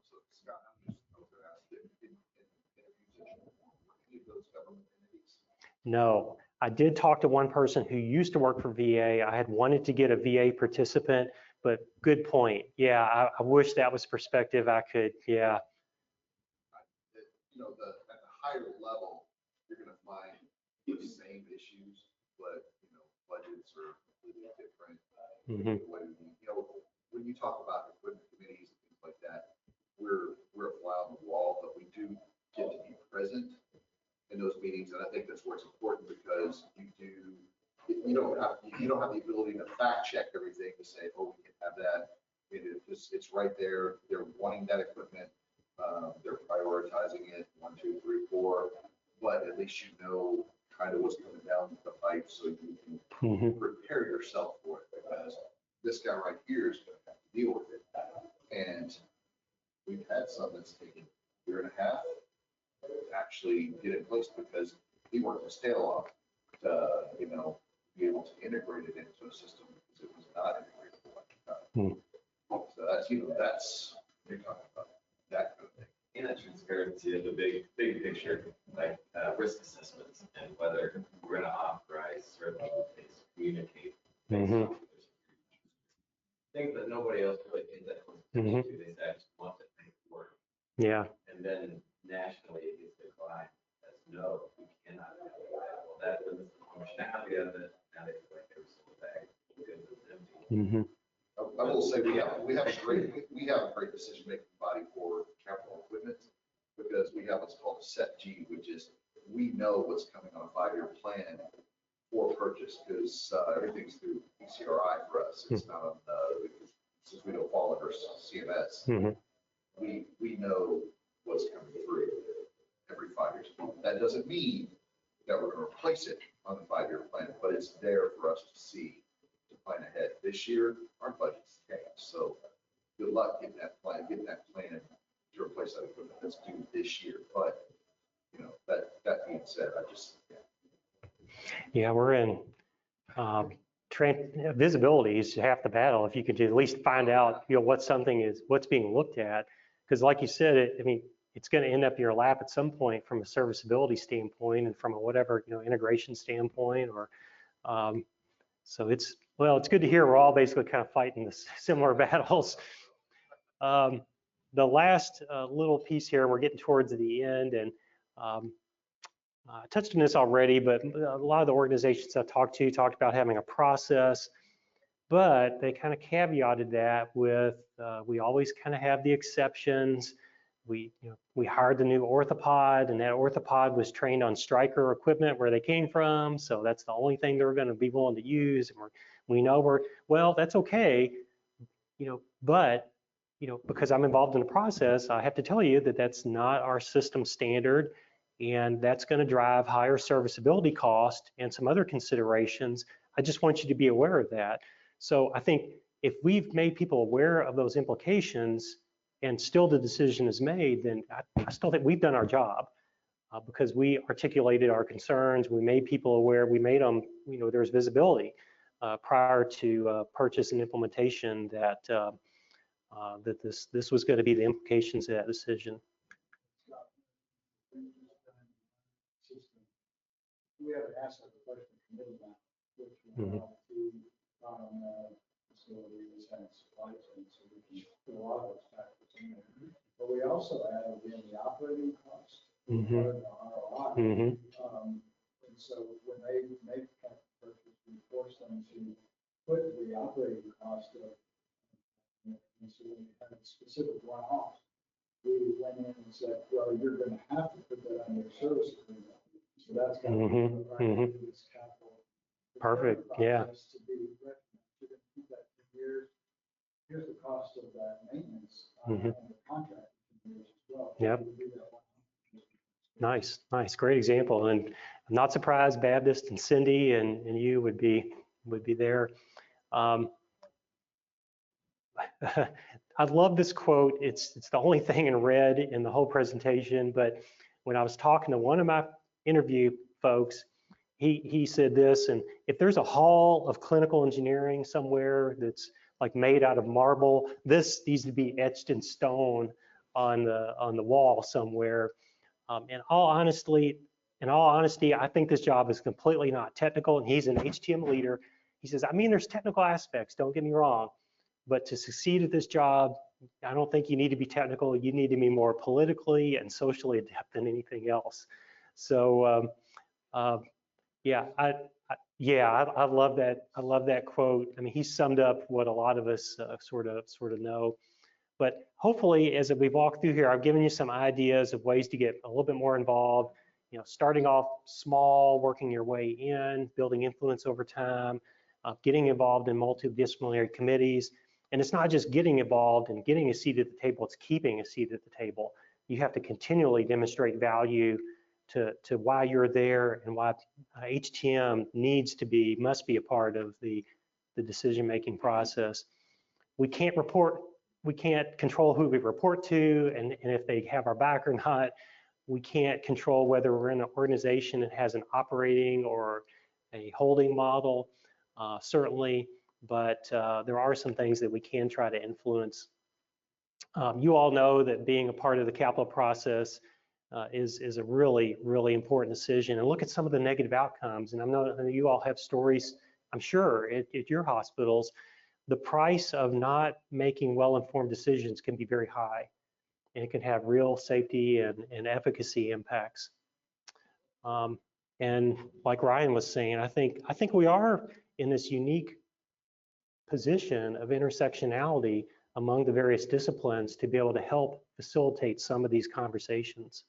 No, I did talk to one person who used to work for VA. I had wanted to get a VA participant, but good point. Yeah, I wish that was perspective I could, yeah. At the higher level, you're going to find the same issues, but budgets are completely different. When you talk about equipment committees and things like that, we're a fly on the wall, but we do get to be present in those meetings, and I think that's where it's important, because you don't have the ability to fact check everything to say, oh, we can have that. It's right there. They're wanting that equipment. They're prioritizing it 1, 2, 3, 4, but at least kind of what's coming down the pipe, so you can prepare yourself for it, because this guy right here is going to have to deal with it. And we've had some that's taken a year and a half to actually get in place, because he worked his tail off to be able to integrate it into a system, because it was not integrated at the time. So that's you're talking about that kind of thing. And that transparency of the big picture, like risk assessments, and whether we're going to authorize certain things, communicate. Things that nobody else really pays that close attention to. They say, I just want to make it work. Yeah. And then nationally, it gets declined as no, we cannot have that. Well, that limits the functionality of it. Now they feel like there's a bag because it's empty. I will say we have a great decision-making body for capital equipment, because we have what's called a set G, which is we know what's coming on a 5-year plan for purchase, because everything's through ECRI for us. It's not on since we don't fall under CMS. We know what's coming through every 5 years. That doesn't mean that we're going to replace it on the 5-year plan, but it's there for us to see, to plan ahead. This year, our budget's changed, so good luck getting that plan to replace that equipment that's due this year. But that being said, yeah, we're in visibility is half the battle. If you could at least find out what's being looked at, because like you said, it's going to end up in your lap at some point from a serviceability standpoint and from a whatever integration standpoint, or so it's good to hear we're all basically kind of fighting this similar battles. The last little piece here, we're getting towards the end, and I touched on this already, but a lot of the organizations I talked about having a process. But they kind of caveated that with, we always kind of have the exceptions. We hired the new orthopod, and that orthopod was trained on Stryker equipment where they came from. So that's the only thing they're going to be willing to use. And we know well, that's okay, but, because I'm involved in the process, I have to tell you that that's not our system standard. And that's going to drive higher serviceability cost and some other considerations. I just want you to be aware of that. So I think if we've made people aware of those implications and still the decision is made, then I still think we've done our job because we articulated our concerns, we made people aware, we made them, there's visibility prior to purchase and implementation that that this was going to be the implications of that decision. We have an asset protection committee now, which will help to facilities and supply chain, so we can put a lot of those factors in there. But we also add in the operating cost, part of the ROI. And so when they make capital purchase, we force them to put the operating cost of, and so when we had a specific one-off, we went in and said, well, you're going to have to put that on your service agreement. So that's got to be this capital. Perfect. Yeah. To be recognized. You're going to keep that for years. Here's the cost of that maintenance and the contract for years as well. Yep. Nice, great example. And I'm not surprised Baptist and Cindy and you would be there. I love this quote. It's the only thing in red in the whole presentation. But when I was talking to one of my interview folks, he said this, and if there's a hall of clinical engineering somewhere that's like made out of marble, this needs to be etched in stone on the wall somewhere. In all honesty, I think this job is completely not technical, and he's an HTM leader. He says, I mean, there's technical aspects, don't get me wrong, but to succeed at this job, I don't think you need to be technical. You need to be more politically and socially adept than anything else. So yeah, I love that. I love that quote. I mean, he summed up what a lot of us sort of know. But hopefully, as we walk through here, I've given you some ideas of ways to get a little bit more involved. Starting off small, working your way in, building influence over time, getting involved in multidisciplinary committees. And it's not just getting involved and getting a seat at the table, it's keeping a seat at the table. You have to continually demonstrate value to why you're there and why HTM must be a part of the decision-making process. We can't control who we report to and if they have our back or not. We can't control whether we're in an organization that has an operating or a holding model, certainly, but there are some things that we can try to influence. You all know that being a part of the capital process is a really, really important decision. And look at some of the negative outcomes. And I know you all have stories, I'm sure, at your hospitals. The price of not making well-informed decisions can be very high, and it can have real safety and efficacy impacts. And like Ryan was saying, I think we are in this unique position of intersectionality among the various disciplines to be able to help facilitate some of these conversations.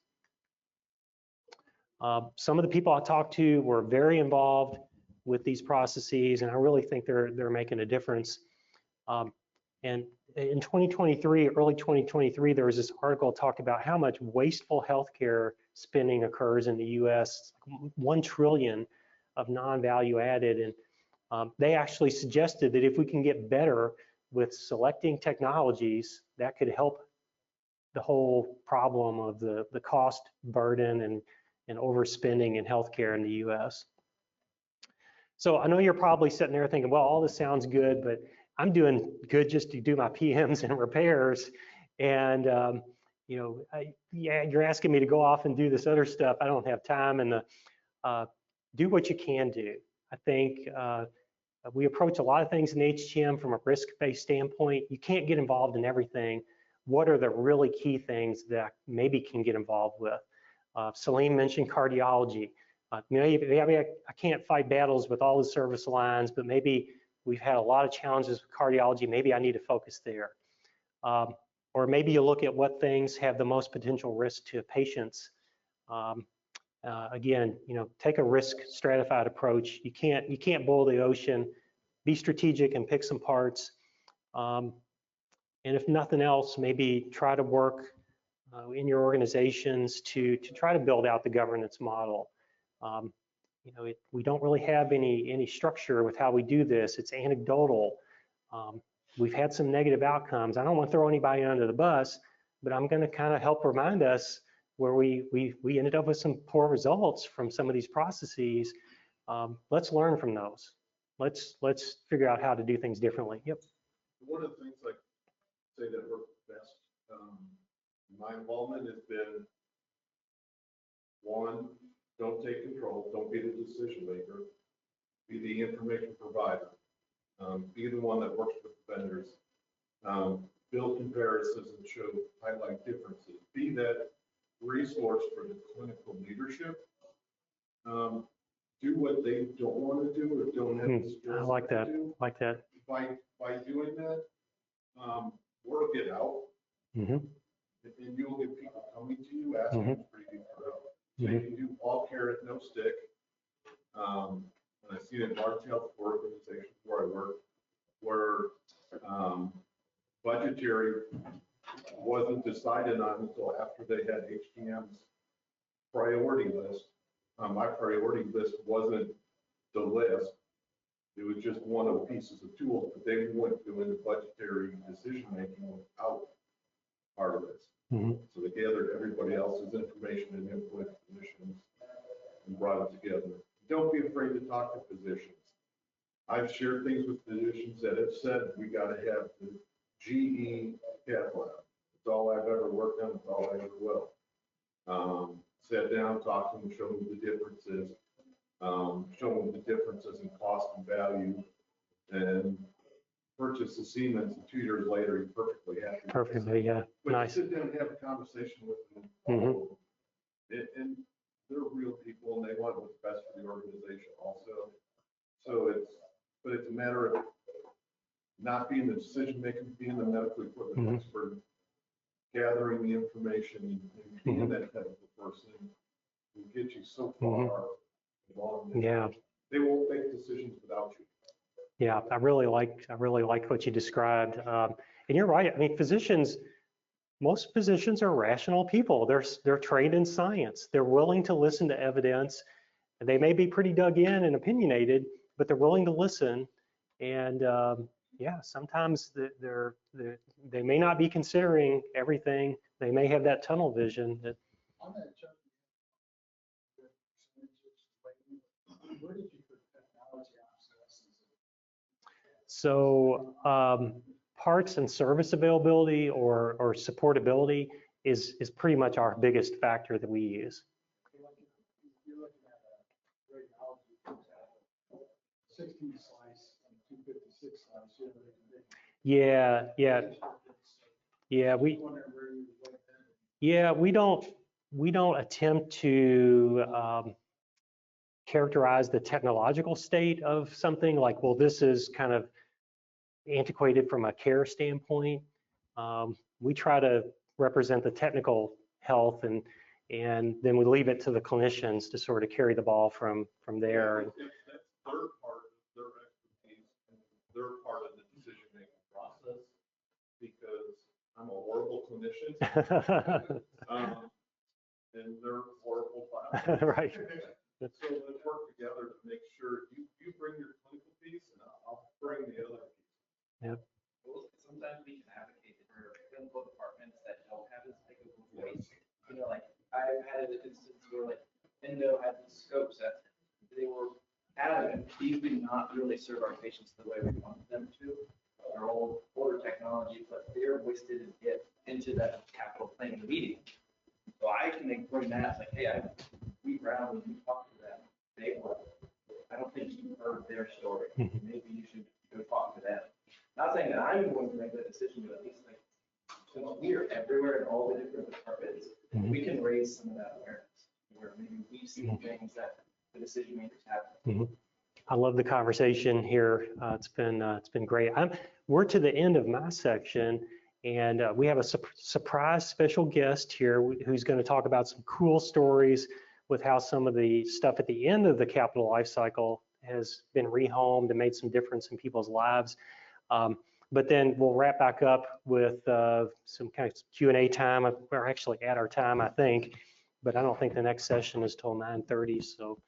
Some of the people I talked to were very involved with these processes, and I really think they're making a difference. And in 2023, early 2023, there was this article that talked about how much wasteful healthcare spending occurs in the U.S. 1 trillion of non-value added, and they actually suggested that if we can get better with selecting technologies, that could help the whole problem of the cost burden and overspending in healthcare in the U.S. So I know you're probably sitting there thinking, well, all this sounds good, but I'm doing good just to do my PMs and repairs. And, yeah, you're asking me to go off and do this other stuff. I don't have time. And do what you can do. I think we approach a lot of things in HTM from a risk-based standpoint. You can't get involved in everything. What are the really key things that I maybe can get involved with? Salim mentioned cardiology. Maybe I can't fight battles with all the service lines, but maybe we've had a lot of challenges with cardiology. Maybe I need to focus there. Or maybe you look at what things have the most potential risk to patients. Again, take a risk stratified approach. You can't boil the ocean. Be strategic and pick some parts. And if nothing else, maybe try to work in your organizations to try to build out the governance model. We don't really have any structure with how we do this. It's anecdotal. We've had some negative outcomes. I don't want to throw anybody under the bus, but I'm going to kind of help remind us where we ended up with some poor results from some of these processes. Let's learn from those. Let's figure out how to do things differently. Yep. One of the things I say that works best, my involvement has been, one, don't take control, don't be the decision maker, be the information provider, be the one that works with the vendors, build comparisons and highlight differences, be that resource for the clinical leadership. Do what they don't want to do or don't have the skills I like that. to do. Like that. By doing that, work it out, Mm-hmm. and you'll get people coming to you asking for you for help. So you can do all carrot, no stick. And I see it in large health organizations where I work, where budgetary wasn't decided on until after they had HTM's priority list. My priority list wasn't the list. It was just one of the pieces of tools, but they wouldn't go into budgetary decision-making without part of this. So they gathered everybody else's information and input, physicians, and brought it together. Don't be afraid to talk to physicians. I've shared things with physicians that have said, we got to have the GE cath lab. It's all I've ever worked on, it's all I ever will. Sat down, talked to them, showed them the differences, in cost and value, and purchased the Siemens, and 2 years later, he's perfectly happy. Perfectly, yeah. But Nice. sit down and have a conversation with them. And they're real people, and they want what's best for the organization also. So it's a matter of not being the decision maker, being the medical equipment expert, gathering the information, and being that technical person will get you so far along. Yeah. They won't make decisions without you. Yeah, I really like what you described. And you're right. I mean, most physicians are rational people. They're trained in science. They're willing to listen to evidence. And they may be pretty dug in and opinionated, but they're willing to listen. And yeah, sometimes they may not be considering everything. They may have that tunnel vision. On that chart, where did you put technology obsolescence? So parts and service availability or supportability is pretty much our biggest factor that we use. You're looking at a radiology, for example, 16 slice and 256 slice. We don't attempt to characterize the technological state of something like, well, this is kind of antiquated from a care standpoint. We try to represent the technical health, and then we leave it to the clinicians to sort of carry the ball from there. That's their part of their expertise, and their part of the decision-making process, because I'm a horrible clinician, and they're horrible pilots. Right. So let's work together to make sure you bring your clinical piece, and I'll bring the other piece. Yeah. Well, sometimes we can advocate for clinical departments that don't have as big of a voice. Like I've had an instance where like Endo had these scopes that they were adamant, these do not really serve our patients the way we want them to. They're all older technology, but their voice didn't get into that capital planning meeting. So I can bring that like, hey, we round and talk to them. I don't think you heard their story. Maybe you should go talk to them. Not saying that I'm going to make that decision, but at least like, since we're everywhere in all the different departments, we can raise some of that awareness where maybe we've seen things that the decision makers haven't. I love the conversation here. It's been great. We're to the end of my section, and we have a surprise special guest here who's going to talk about some cool stories with how some of the stuff at the end of the capital life cycle has been rehomed and made some difference in people's lives. But then we'll wrap back up with some kind of Q&A time. We're actually at our time, I think, but I don't think the next session is till 9:30. So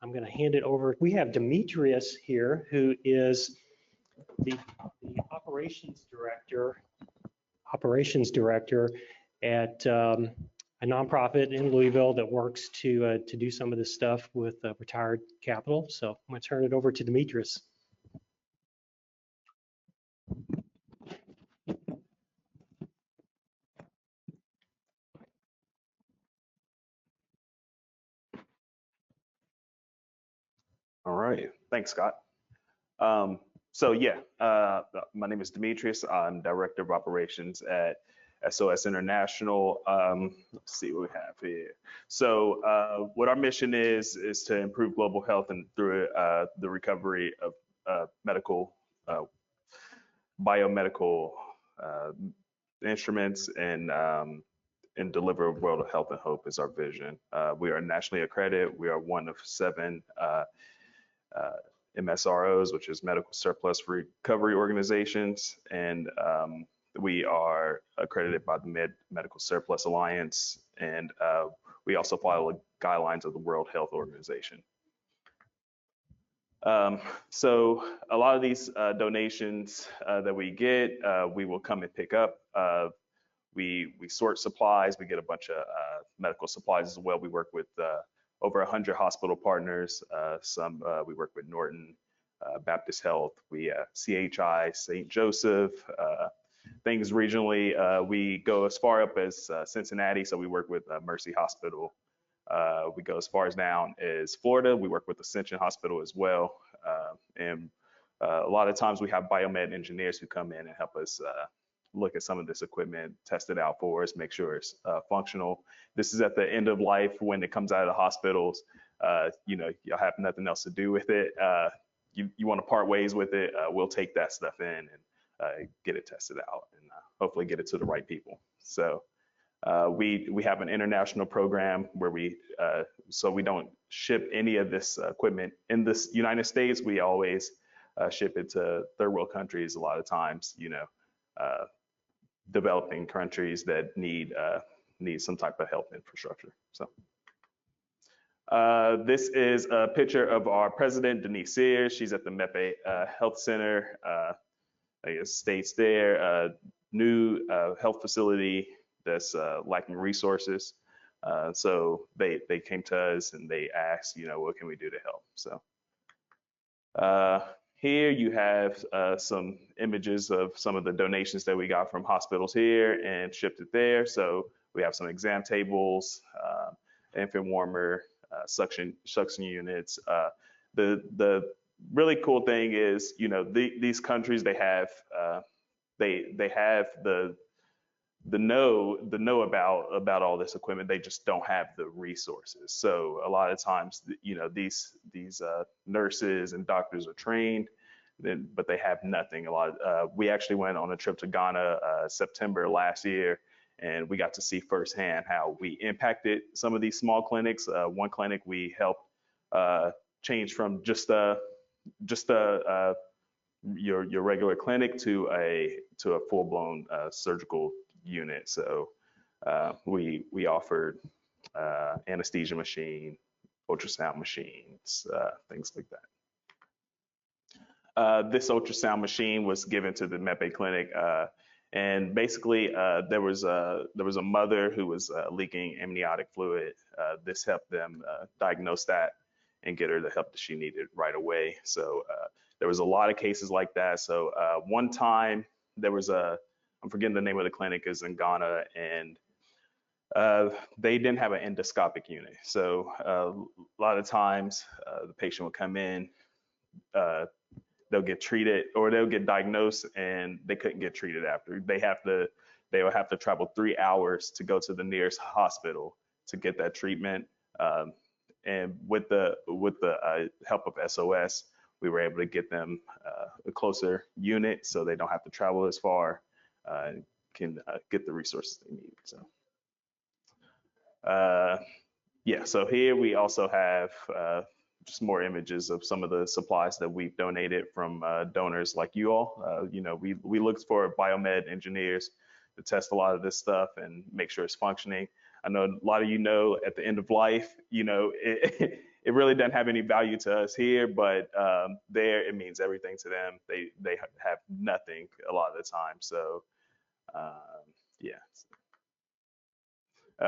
I'm going to hand it over. We have Demetrius here, who is the operations director at a nonprofit in Louisville that works to do some of this stuff with retired capital. So I'm going to turn it over to Demetrius. All right, thanks, Scott. My name is Demetrius. I'm Director of Operations at SOS International. Let's see what we have here. So what our mission is to improve global health and through the recovery of biomedical instruments and deliver a world of health and hope is our vision. We are nationally accredited. We are one of 7 MSROs, which is medical surplus recovery organizations, and we are accredited by the Medical Surplus Alliance, and we also follow the guidelines of the World Health Organization. So a lot of these donations that we get, we will come and pick up. We sort supplies. We get a bunch of medical supplies as well. We work with over 100 hospital partners. We work with Norton, Baptist Health, CHI, St. Joseph, things regionally. We go as far up as Cincinnati, so we work with Mercy Hospital. We go as far as down as Florida. We work with Ascension Hospital as well. And a lot of times we have biomed engineers who come in and help us look at some of this equipment, test it out for us, make sure it's functional. This is at the end of life when it comes out of the hospitals. You'll have nothing else to do with it. You want to part ways with it, we'll take that stuff in and get it tested out and hopefully get it to the right people. So we have an international program where we don't ship any of this equipment in the United States. We always ship it to third world countries a lot of times, developing countries that need some type of health infrastructure. So this is a picture of our president, Denise Sears. She's at the MEPE Health Center. I guess states there, new health facility that's lacking resources. So they came to us and they asked, what can we do to help? So here you have some images of some of the donations that we got from hospitals here and shipped it there. So we have some exam tables, infant warmer, suction units. The really cool thing is, these countries, they have the know about all this equipment. They just don't have the resources. So a lot of times, these nurses and doctors are trained, but they have nothing. We actually went on a trip to Ghana September last year, and we got to see firsthand how we impacted some of these small clinics. One clinic we helped change from just your regular clinic to a full-blown surgical unit. So we offered anesthesia machine, ultrasound machines, things like that. This ultrasound machine was given to the MEPE clinic, and basically there was a mother who was leaking amniotic fluid. This helped them diagnose that and get her the help that she needed right away. So there was a lot of cases like that. So one time there was I'm forgetting the name of the clinic, is in Ghana, and they didn't have an endoscopic unit. So a lot of times the patient will come in, they'll get treated or they'll get diagnosed and they couldn't get treated after. They will have to travel 3 hours to go to the nearest hospital to get that treatment. and with the help of SOS, we were able to get them a closer unit so they don't have to travel as far, and can get the resources they need. So yeah, so here we also have just more images of some of the supplies that we've donated from donors like you all. You know, we looked for biomed engineers to test a lot of this stuff and make sure it's functioning. I know a lot of you know at the end of life, you know, it really doesn't have any value to us here, but there it means everything to them. They have nothing a lot of the time. So yeah.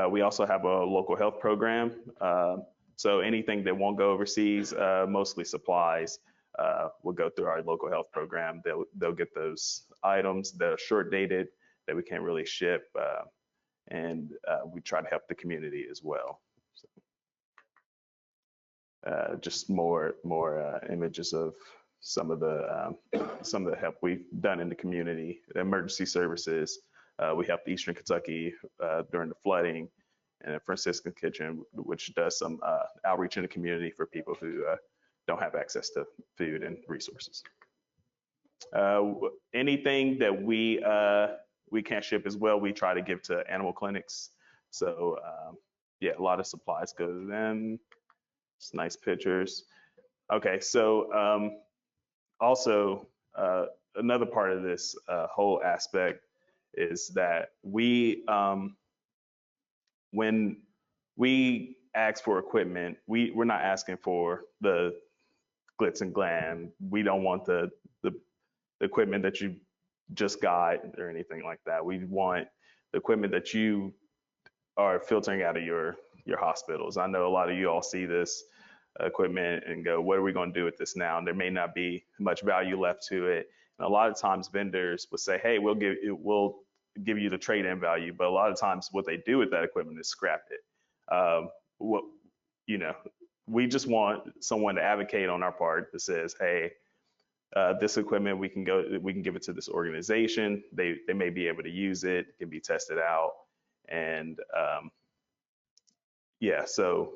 We also have a local health program. So anything that won't go overseas, mostly supplies, will go through our local health program. They'll get those items that are short dated that we can't really ship, and we try to help the community as well. So, just more images of some of the help we've done in the community, the emergency services. We helped Eastern Kentucky during the flooding, and Franciscan Kitchen, which does some outreach in the community for people who don't have access to food and resources. Anything that we can't ship as well, we try to give to animal clinics. So yeah, a lot of supplies go to them. It's nice pictures. Okay, so also another part of this whole aspect is that when we ask for equipment, we're not asking for the glitz and glam. We don't want the equipment that you just got or anything like that. We want the equipment that you are filtering out of your hospitals. I know a lot of you all see this equipment and go, what are we going to do with this now? And there may not be much value left to it. And a lot of times vendors will say, hey, we'll give you the trade-in value. But a lot of times what they do with that equipment is scrap it. You know, we just want someone to advocate on our part that says, hey, this equipment, we can give it to this organization. They may be able to use it, it can be tested out. And yeah, so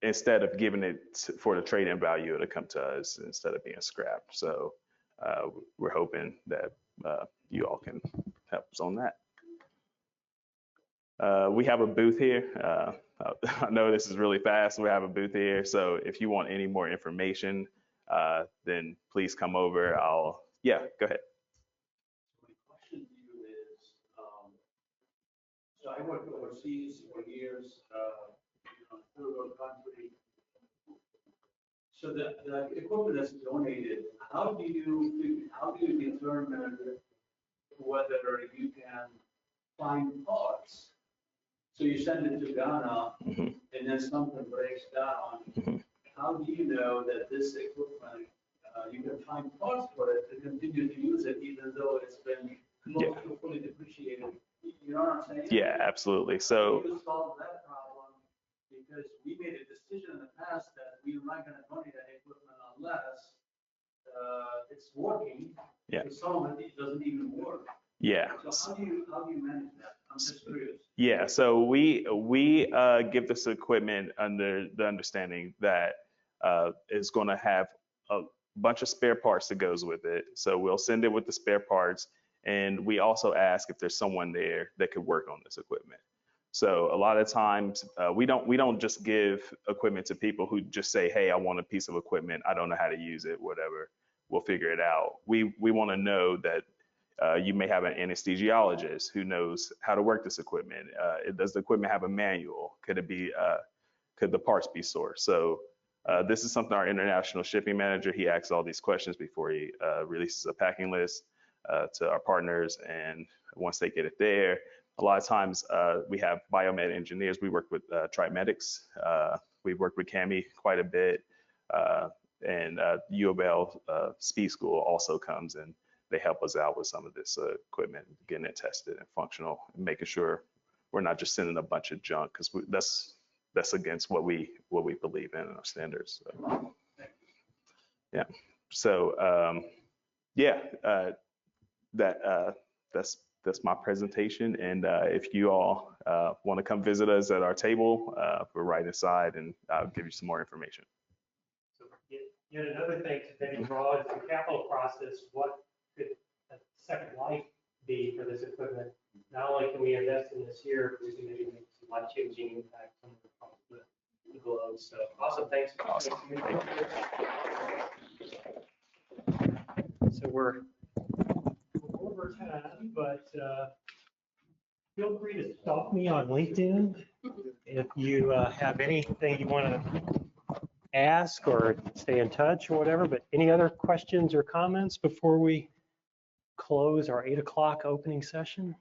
instead of giving it for the trade-in value, it'll come to us instead of being scrapped. So we're hoping that you all can help us on that. We have a booth here. I know this is really fast. We have a booth here. So if you want any more information, then please come over. Yeah, go ahead. My question to you is, so I worked overseas for years, third world country. So the equipment that's donated, how do you determine whether you can find parts? So you send it to Ghana, and then something breaks down. How do you know that this equipment, you can find parts for it to continue to use it, even though it's been close to fully depreciated? You know what I'm saying? Yeah, absolutely. So you solve that problem, because we made a decision in the past that we were not going to donate that equipment unless it's working. Yeah. For some of it doesn't even work. Yeah. So how do you manage that? I'm just curious. Yeah, so we give this equipment under the understanding that it's going to have a bunch of spare parts that goes with it. So we'll send it with the spare parts, and we also ask if there's someone there that could work on this equipment. So a lot of times we don't just give equipment to people who just say, hey, I want a piece of equipment, I don't know how to use it, whatever. We'll figure it out. We want to know that you may have an anesthesiologist who knows how to work this equipment. Does the equipment have a manual? Could the parts be sourced? So this is something our international shipping manager, he asks all these questions before he releases a packing list to our partners. And once they get it there, a lot of times we have biomed engineers. We work with Trimedics. We've worked with Cami quite a bit. And U of L Speed School also comes and they help us out with some of this equipment, getting it tested and functional, and making sure we're not just sending a bunch of junk, because that's against what we believe in our standards. So, yeah. So yeah, that's that's my presentation. And if you all want to come visit us at our table, we're right inside, and I'll give you some more information. So yet another thing to maybe draw into the capital process, what could a second life be for this equipment? Not only can we invest in this here, but we can maybe make some life-changing impact on the globe. So awesome, thanks. Awesome. So we're over time, but feel free to stalk me on LinkedIn if you have anything you want to ask or stay in touch or whatever. But any other questions or comments before we close our 8 o'clock opening session?